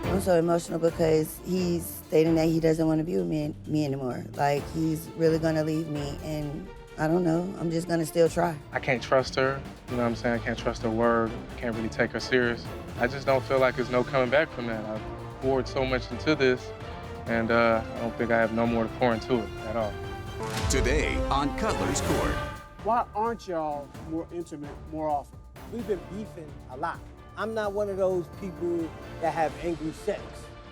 I'm so emotional because he's stating that he doesn't want to be with me anymore. Like, he's really gonna leave me, and I don't know. I'm just gonna still try. I can't trust her. You know what I'm saying? I can't trust her word. I can't really take her serious. I just don't feel like there's no coming back from that. I've poured so much into this, and I don't think I have no more to pour into it at all. Today on Cutler's Court. Why aren't y'all more intimate more often? We've been beefing a lot. I'm not one of those people that have angry sex.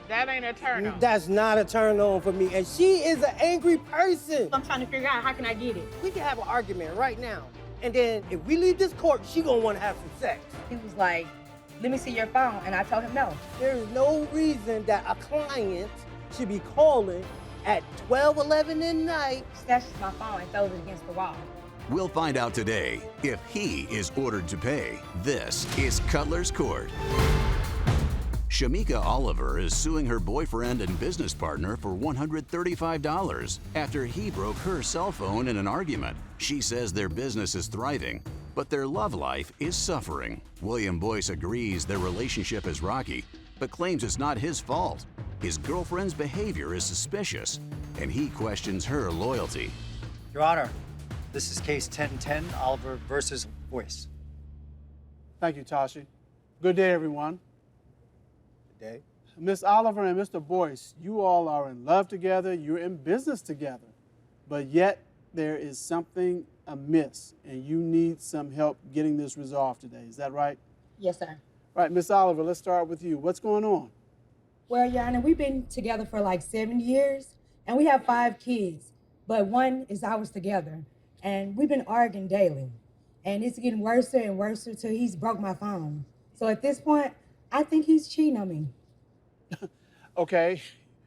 that ain't a turn on. That's not a turn on for me. And she is an angry person. I'm trying to figure out how can I get it. We can have an argument right now. And then if we leave this court, she gonna wanna have some sex. He was like, let me see your phone. And I told him no. There is no reason that a client should be calling at 12, 11 at night. Snatches my phone and throws it against the wall. We'll find out today if he is ordered to pay. This is Cutler's Court. Shamika Oliver is suing her boyfriend and business partner for $135 after he broke her cell phone in an argument. She says their business is thriving, but their love life is suffering. William Boyce agrees their relationship is rocky, but claims it's not his fault. His girlfriend's behavior is suspicious, and he questions her loyalty. Your Honor, this is case 1010, Oliver versus Boyce. Thank you, Tashi. Good day, everyone. Good day. Miss Oliver and Mr. Boyce, you all are in love together, you're in business together, but yet there is something amiss, and you need some help getting this resolved today. Is that right? Yes, sir. Right, Miss Oliver, let's start with you. What's going on? Well, Your Honor, we've been together for like 7 years, and we have 5 kids, but one is ours together, and we've been arguing daily, and it's getting worse and worse until he's broke my phone. So at this point, I think he's cheating on me. Okay,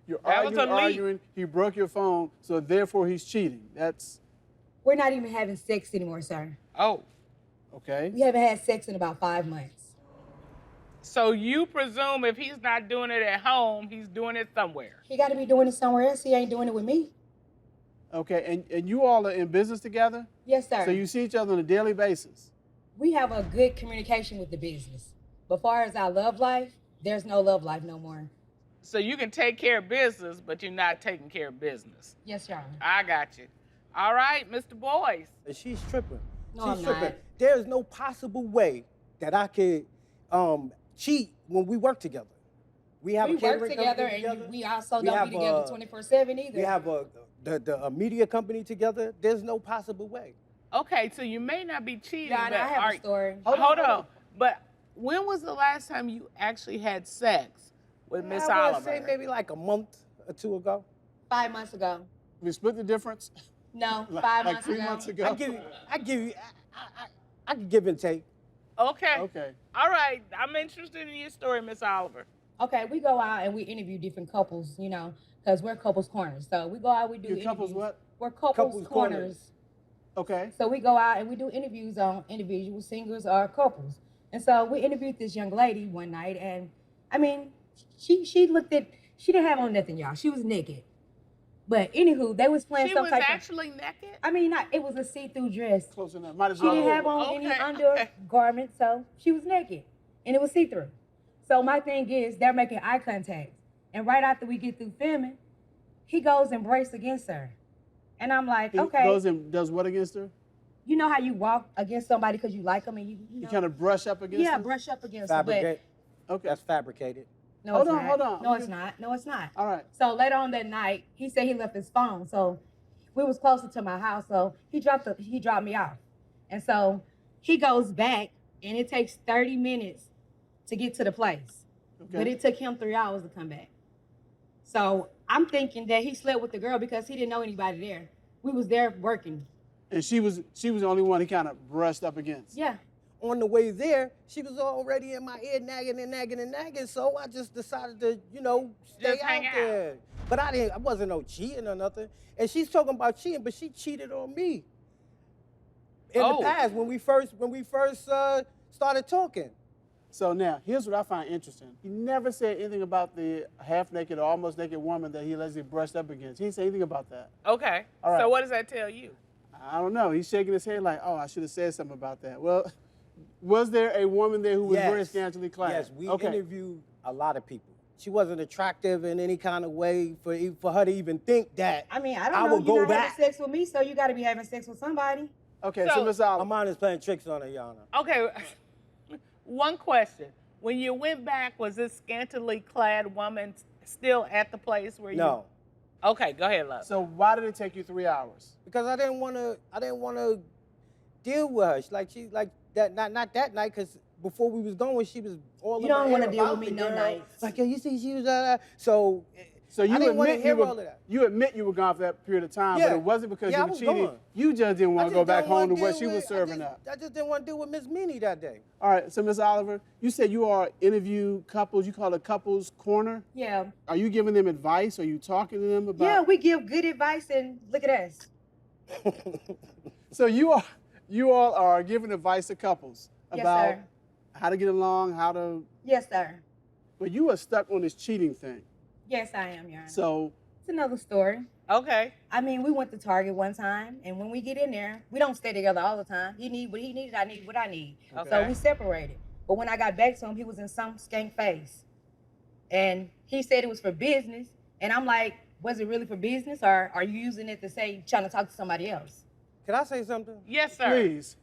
you're arguing, he broke your phone, so therefore he's cheating. We're not even having sex anymore, sir. Oh. Okay. We haven't had sex in about 5 months. So you presume if he's not doing it at home, he's doing it somewhere. He got to be doing it somewhere else. He ain't doing it with me. Okay, and you all are in business together? Yes, sir. So you see each other on a daily basis? We have a good communication with the business. But far as our love life, there's no love life no more. So you can take care of business, but you're not taking care of business. Yes, Your Honor. I got you. All right, Mr. Boyce. She's tripping. No, She's I'm tripping. not. There's no possible way that I could cheat when we work together. We have We a catering work together, company and we also We don't have be together 24/7 either. We have a media company together. There's no possible way. Okay, so you may not be cheating, Your Honor, but I have a story. Hold on. But when was the last time you actually had sex with Miss I Oliver? would say maybe like a month or 2 ago. 5 months ago. We split the difference? No, Like 5 like months 3 ago. months ago? I can give and take. Okay. Okay. All right. I'm interested in your story, Miss Oliver. Okay, we go out and we interview different couples, you know, because we're couples corners. So we go out, we do Your interviews. couples what? We're couples corners. Okay. So we go out and we do interviews on individual singles or couples. And so we interviewed this young lady one night, and I mean, she didn't have on nothing, y'all. She was naked. But anywho, they was playing She some was type actually naked? I mean, it was a see-through dress. Close enough. Might as She well. didn't have on any undergarment, so she was naked, and it was see-through. So my thing is, they're making eye contact, and right after we get through filming, he goes and breaks against her, and I'm like, He okay. goes and does what against her? You know how you walk against somebody because you like them, and you You know? kind of brush up against Yeah, her? brush up against her. But Fabricate. Okay. That's fabricated. no, Hold it's on, not. hold on. No, it's not. No, it's not. All right. So later on that night, he said he left his phone. So we was closer to my house, so he dropped me off. And so he goes back, and it takes 30 minutes to get to the place. Okay. But it took him 3 hours to come back. So I'm thinking that he slept with the girl because he didn't know anybody there. We was there working. And she was the only one he kind of brushed up against. Yeah. On the way there, she was already in my ear nagging, so I just decided to, stay Just hang out there. But I wasn't no cheating or nothing. And she's talking about cheating, but she cheated on me. In the past, when we first started talking. So now, here's what I find interesting. He never said anything about the half-naked or almost naked woman that he allegedly brushed up against. He didn't say anything about that. Okay. All right. So what does that tell you? I don't know. He's shaking his head like, oh, I should have said something about that. Well, was there a woman there who was very scantily clad? Yes, we interviewed a lot of people. She wasn't attractive in any kind of way for her to even think that I mean, I don't know. would You're go not back. having sex with me, so you got to be having sex with somebody. Okay, so Ms. Oliver. My mind is playing tricks on her, Your Honor. Okay. One question. When you went back, was this scantily clad woman still at the place where you? No. Okay, go ahead, love. So why did it take you 3 hours? Because I didn't want to deal with her. Not that night, because before we was going, she was all You in don't my wanna ear deal about with me the no girl. nights. Like, yo, you see, she was So you I didn't want to admit hear all of that. you admit you were gone for that period of time, but Yeah. it wasn't because Yeah, you I were was cheating. gone. You just didn't want to go back home to what she was serving up. I just didn't want to deal with Miss Meanie that day. All right, so Ms. Oliver, you said you are interview couples. You call it couples corner. Yeah. Are you giving them advice? Are you talking to them about? Yeah, we give good advice, and look at us. So you all are giving advice to couples Yes, about sir. how to get along, how to. Yes, sir. But you are stuck on this cheating thing. Yes, I am, Your Honor. So It's another story. Okay. I mean, we went to Target one time, and when we get in there, we don't stay together all the time. He need what he needed, I need what I need. So Okay. we separated. But when I got back to him, he was in some skank face. And he said it was for business. And I'm like, was it really for business, or are you using it to say, trying to talk to somebody else? Can I say something? Yes, sir. please.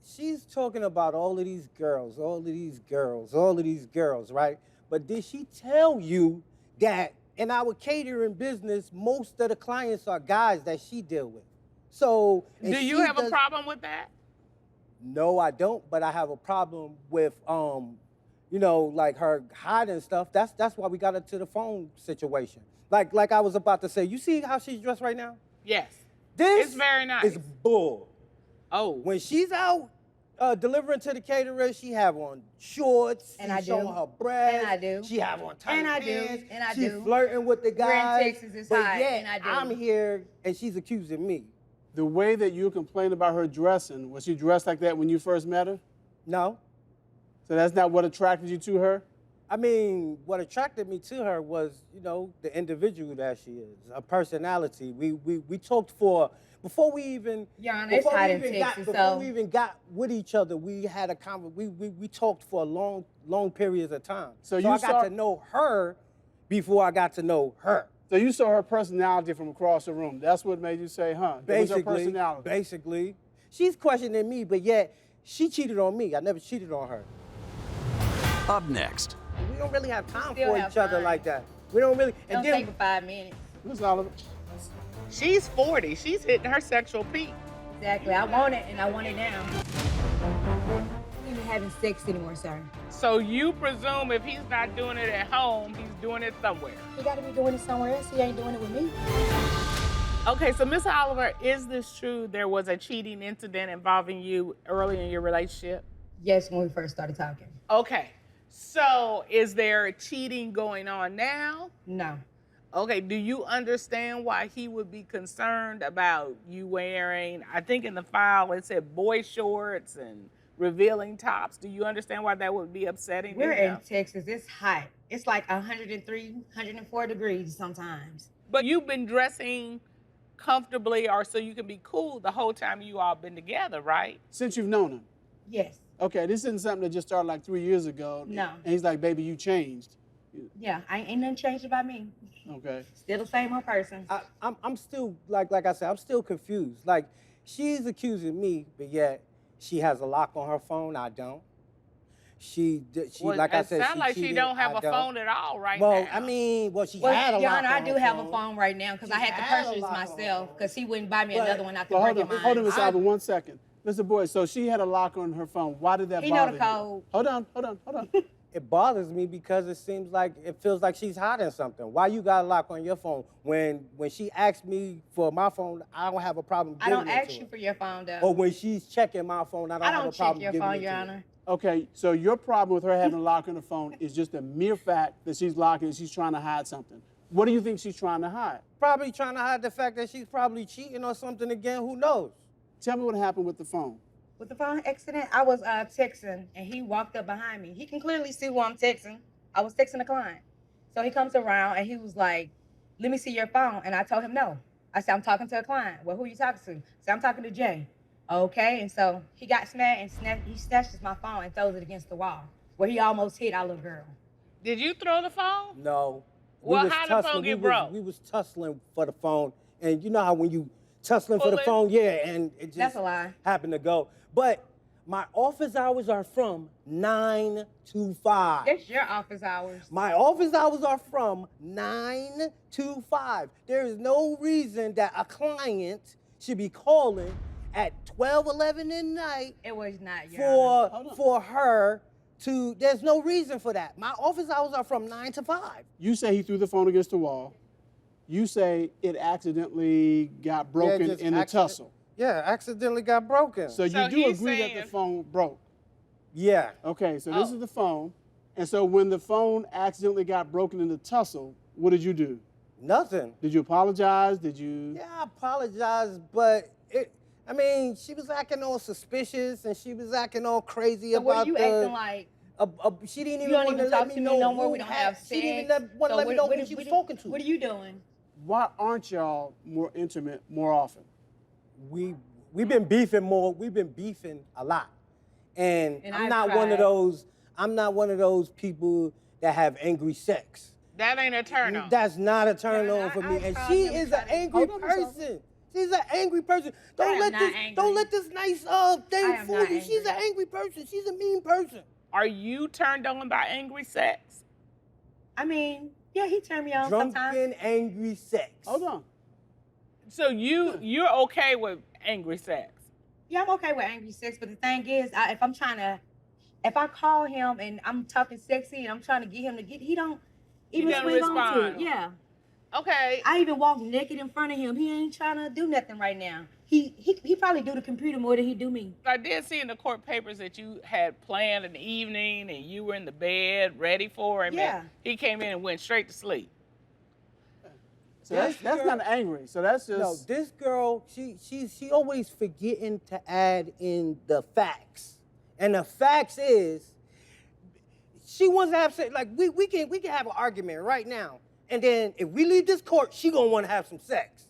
she's talking about all of these girls, all of these girls, all of these girls, right? But did she tell you that in our catering business, most of the clients are guys that she deal with? So do you have a problem with that? No, I don't, but I have a problem with you know, like her hiding stuff. That's why we got into the phone situation. Like I was about to say, you see how she's dressed right now? Yes. This it's very nice. is bull. Oh. When she's out delivering to the caterer, she have on shorts. And I do. Showing her breasts. And I do. She have on tight And I do. pants. And I she's do. flirting with the We're guys. in Texas, it's but hot, yet, and I do. I'm here and she's accusing me. The way that you complained about her dressing, was she dressed like that when you first met her? No. So that's not what attracted you to her? I mean, what attracted me to her was, you know, the individual that she is, her personality. We talked for, before we even, Your Honor, it's hot in Texas, before we even got with each other, we had a we talked for long periods of time. So I got to know her before I got to know her. So you saw her personality from across the room. That's what made you say, huh? That was her personality. Basically. She's questioning me, but yet she cheated on me. I never cheated on her. Up next. We don't really have time Still for have each other time. like that. We don't really. Don't take but 5 minutes. Miss Oliver. She's 40. She's hitting her sexual peak. Exactly. I want it, and I want it now. I'm not even having sex anymore, sir. So you presume if he's not doing it at home, he's doing it somewhere. He got to be doing it somewhere else. He ain't doing it with me. Okay, so Miss Oliver, is this true? There was a cheating incident involving you early in your relationship? Yes, when we first started talking. Okay, so is there cheating going on now? No. Okay, do you understand why he would be concerned about you wearing, I think in the file it said boy shorts and revealing tops. Do you understand why that would be upsetting? We're in Texas. It's hot. It's like 103, 104 degrees sometimes. But you've been dressing comfortably or so you can be cool the whole time you all been together, right? Since you've known him? Yes. Okay, this isn't something that just started like 3 years ago. No. And he's like, baby, you changed. Yeah, ain't nothing changed about me. Okay. Still the same old person. I'm still, like I said, I'm still confused. Like, she's accusing me, but yet she has a lock on her phone. I don't. Well, like I said, it sounds like she cheated, don't have I a don't. phone at all right well, now. I mean, she Well, had a Your lock Honor, on I her do have a phone. phone right now because I had to had a purchase lock on her myself because he wouldn't buy me But- another one after Well, breaking mine. hold on, Miss Alba, 1 second. Mr. Boyd, so she had a lock on her phone. Why did that He bother know the code. you? Hold on. It bothers me because it feels like she's hiding something. Why you got a lock on your phone? When she asked me for my phone, I don't have a problem I giving don't it to ask you her. for your phone, though. Or when she's checking my phone, I don't have a check problem your giving phone, it Your to her. Honor. Okay, so your problem with her having a lock on her phone is just the mere fact that she's locking and she's trying to hide something. What do you think she's trying to hide? Probably trying to hide the fact that she's probably cheating or something again. Who knows? Tell me what happened with the phone. With the phone accident, I was texting, and he walked up behind me. He can clearly see who I'm texting. I was texting a client. So he comes around, and he was like, let me see your phone. And I told him no. I said, I'm talking to a client. Well, who are you talking to? I said, I'm talking to Jay. Okay, and so he got mad and he snatches my phone and throws it against the wall, where he almost hit our little girl. Did you throw the phone? No. Well, how did the phone get broke? We was tussling for the phone, and you know how when you tussling for the Pulling? phone, yeah, and it just That's a lie. happened to go. But my office hours are from 9 to 5. That's your office hours. My office hours are from 9 to 5. There is no reason that a client should be calling at 12, 11 at night It was not your honor. for her to, there's no reason for that. My office hours are from 9 to 5. You say he threw the phone against the wall. You say it accidentally got broken just in the tussle. Yeah, accidentally got broken. So you do agree that the phone broke? Yeah. Okay, so this is the phone. And so when the phone accidentally got broken in the tussle, what did you do? Nothing. Did you apologize? Did you? Yeah, I apologize, but she was acting all suspicious and she was acting all crazy So about what are you acting like? She didn't You even don't want to even let talk me to me know no more. who We don't had- have sex. She didn't even want to So let me know what who she was talking to. What are you doing? Why aren't y'all more intimate more often? We've been beefing more. We've been beefing a lot, and And I'm I've not one of tried. those. I'm not one of those people that have angry sex. That ain't a turn on. That's not a turn Yeah, on for me. I And called she him is try an to- angry Hold on, Miss Alva. person. She's an angry person. Don't let this nice thing fool you. She's an angry person. She's a mean person. Are you turned on by angry sex? I mean, yeah, he turned me on Drunken, sometimes. angry sex. Hold on. So you're okay with angry sex? Yeah, I'm okay with angry sex, but the thing is, if I call him and I'm talking sexy and I'm trying to get him to he don't even swing on to it. Yeah. Okay. I even walk naked in front of him. He ain't trying to do nothing right now. He probably do the computer more than he do me. I did see in the court papers that you had planned an evening and you were in the bed ready for him. Yeah. And he came in and went straight to sleep. So that's not angry. So that's just. No, this girl, she always forgetting to add in the facts. And the facts is, she wants to have sex. Like we can have an argument right now. And then if we leave this court, she gonna want to have some sex.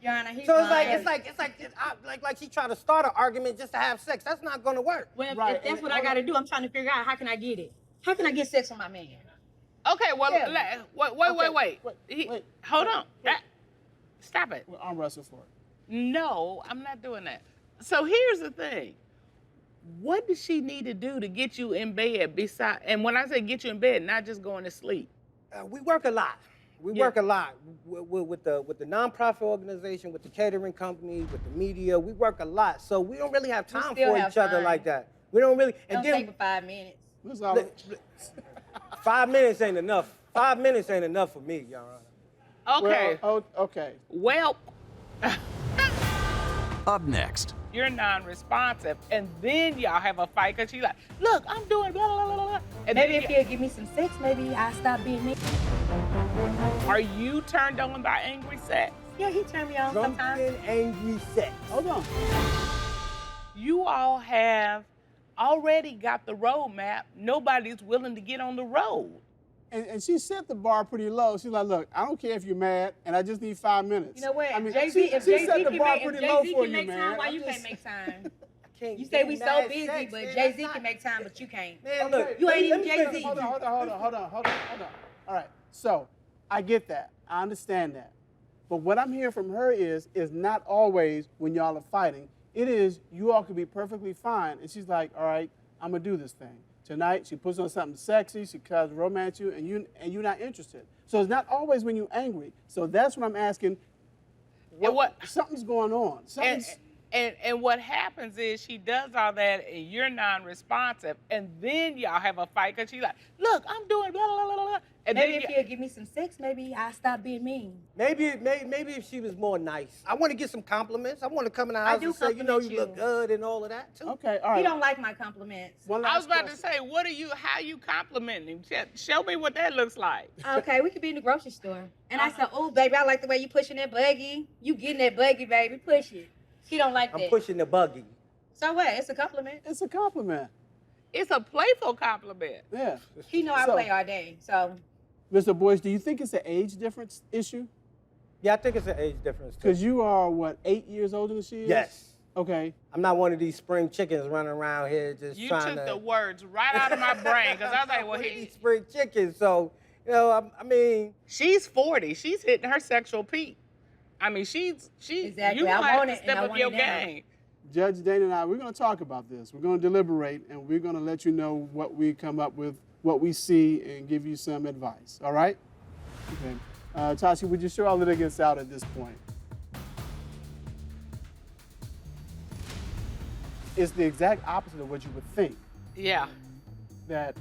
Your Honor, So it's like she trying to start an argument just to have sex. That's not gonna work. Well, if that's what I got to do, I'm trying to figure out how can I get it. How can I get sex from my man? Okay, well, wait. Hold on. Stop it. We'll arm wrestle for it. No, I'm not doing that. So here's the thing. What does she need to do to get you in bed and when I say get you in bed, not just going to sleep? We work a lot. We work a lot with the nonprofit organization, with the catering company, with the media. We work a lot, so we don't really have time for each other like that. We don't really. Don't take but 5 minutes. 5 minutes ain't enough. 5 minutes ain't enough for me, Your Honor. Okay. Well, okay. Well. Up next. You're non-responsive, and then y'all have a fight because she's like, look, I'm doing blah, blah, blah, blah. And maybe if he'll give me some sex, maybe I'll stop being me. Are you turned on by angry sex? Yeah, he turned me on sometimes. Drunken, angry sex. Hold on. You all have already got the roadmap. Nobody's willing to get on the road. And she set the bar pretty low. She's like, look, I don't care if you're mad, and I just need 5 minutes. You know what? I mean, Jay-Z, if she Jay-Z set the can bar make, pretty if low Jay-Z for can you, make man. time, why you can't make time? Can't You say we do so mad busy, sex, but man. Jay-Z That's can make time, but you can't. Man, look, You ain't even Let me Jay-Z. finish. Hold on. All right. So I get that. I understand that. But what I'm hearing from her is not always when y'all are fighting. It is you all could be perfectly fine, and she's like, all right, I'm gonna do this thing. Tonight, she puts on something sexy, she tries to romance you, and you're not interested. So it's not always when you're angry. So that's what I'm asking. Something's going on. And what happens is she does all that and you're non-responsive, and then y'all have a fight because she's like, look, I'm doing blah, blah, blah, blah. And maybe then if he'll give me some sex, maybe I'll stop being mean. Maybe if she was more nice. I want to get some compliments. I want to come in the house and say, you look good and all of that too. Okay, all right. He don't like my compliments. I was about to say, how you complimenting him? Show me what that looks like. Okay, we could be in the grocery store. And I said, oh, baby, I like the way you pushing that buggy. You getting that buggy, baby, push it. He don't like that. I'm pushing the buggy. So what? It's a compliment. It's a compliment. It's a playful compliment. Yeah. He know I play all day, so. Mr. Boyce, do you think it's an age difference issue? Yeah, I think it's an age difference too. Because you are, 8 years older than she is? Yes. Okay. I'm not one of these spring chickens running around here just trying to. You took the words right out of my brain because I was like, well, these spring chickens. So, I mean. She's 40. She's hitting her sexual peak. I mean, she's exactly. You I want to it, step and I up want your it now. game. Judge Dana and I, we're going to talk about this. We're going to deliberate, and we're going to let you know what we come up with, what we see, and give you some advice. All right? Okay. Tashi, would you show our litigants out at this point? It's the exact opposite of what you would think. Yeah. That,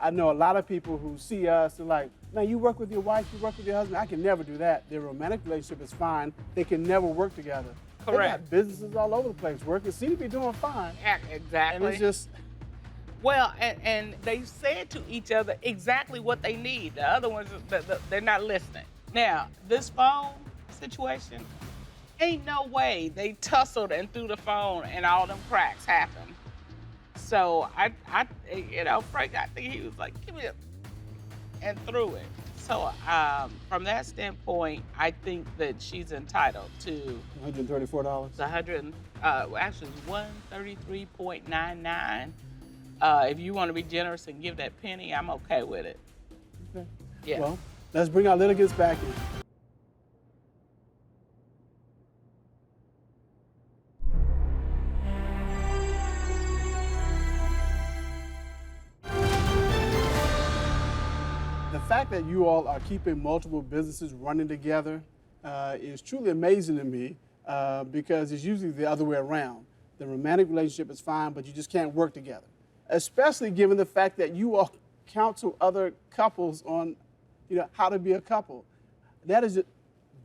I know a lot of people who see us, they're like, man, you work with your wife, you work with your husband. I can never do that. Their romantic relationship is fine. They can never work together. Correct. They got businesses all over the place working, seem to be doing fine. Exactly. And it's just. Well, and they said to each other exactly what they need. The other ones, they're not listening. Now, this phone situation, ain't no way they tussled and threw the phone and all them cracks happened. So Frank, I think he was like, give me it, and threw it. So from that standpoint, I think that she's entitled to $134. the actually $133.99. If you want to be generous and give that penny, I'm okay with it. Okay. Yeah. Well, let's bring our litigants back in. The fact that you all are keeping multiple businesses running together is truly amazing to me because it's usually the other way around. The romantic relationship is fine, but you just can't work together. Especially given the fact that you all counsel other couples on, how to be a couple. That is just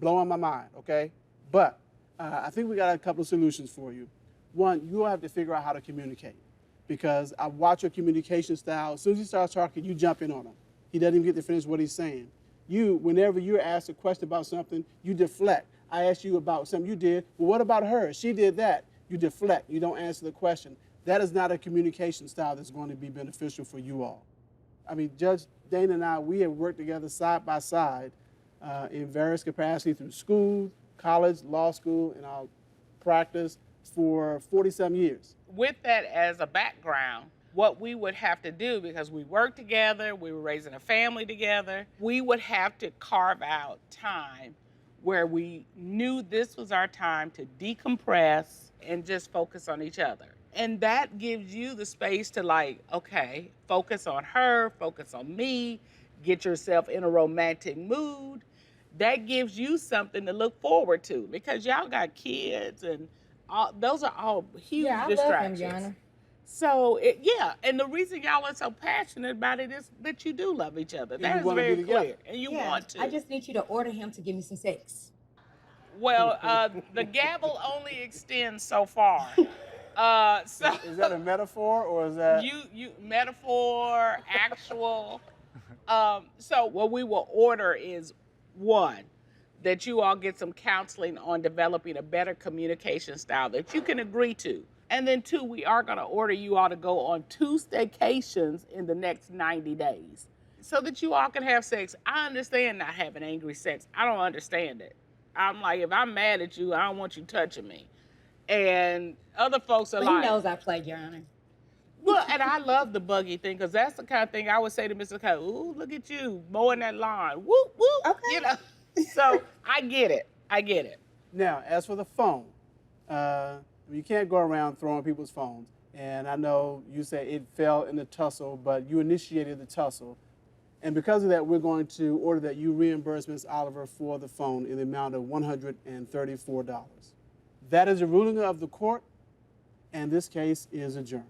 blowing my mind, okay? But I think we got a couple of solutions for you. One, you all have to figure out how to communicate because I watch your communication style. As soon as he starts talking, you jump in on him. He doesn't even get to finish what he's saying. You, whenever you're asked a question about something, you deflect. I asked you about something you did. Well, what about her? She did that. You deflect. You don't answer the question. That is not a communication style that's going to be beneficial for you all. I mean, Judge Dana and I, we have worked together side by side in various capacities through school, college, law school, and our practice for 40-some years. With that as a background, what we would have to do, because we worked together, we were raising a family together, we would have to carve out time where we knew this was our time to decompress and just focus on each other. And that gives you the space to okay, focus on her, focus on me, get yourself in a romantic mood. That gives you something to look forward to because y'all got kids and those are all huge distractions. I love him, Yana. So, and the reason y'all are so passionate about it is that you do love each other. That is very clear. And you want to. I just need you to order him to give me some sex. Well, the gavel only extends so far. So is that a metaphor or is that? You metaphor, actual. So what we will order is one, that you all get some counseling on developing a better communication style that you can agree to. And then two, we are gonna order you all to go on 2 staycations in the next 90 days so that you all can have sex. I understand not having angry sex. I don't understand it. I'm like, if I'm mad at you, I don't want you touching me. And other folks are like— He knows I play, Your Honor. Well, and I love the buggy thing because that's the kind of thing I would say to Mr. Cole, ooh, look at you mowing that lawn. Whoop, whoop. Okay. So I get it. Now, as for the phone, you can't go around throwing people's phones. And I know you say it fell in the tussle, but you initiated the tussle. And because of that, we're going to order that you reimburse Ms. Oliver for the phone in the amount of $134. That is a ruling of the court, and this case is adjourned.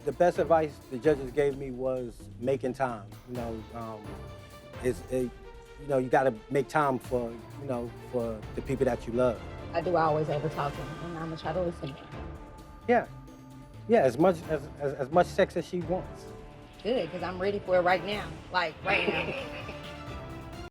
The best advice the judges gave me was making time. You got to make time for the people that you love. I do always over talk him, and I'm gonna try to listen. Yeah, as much sex as she wants. Good, because I'm ready for it right now. Like right now.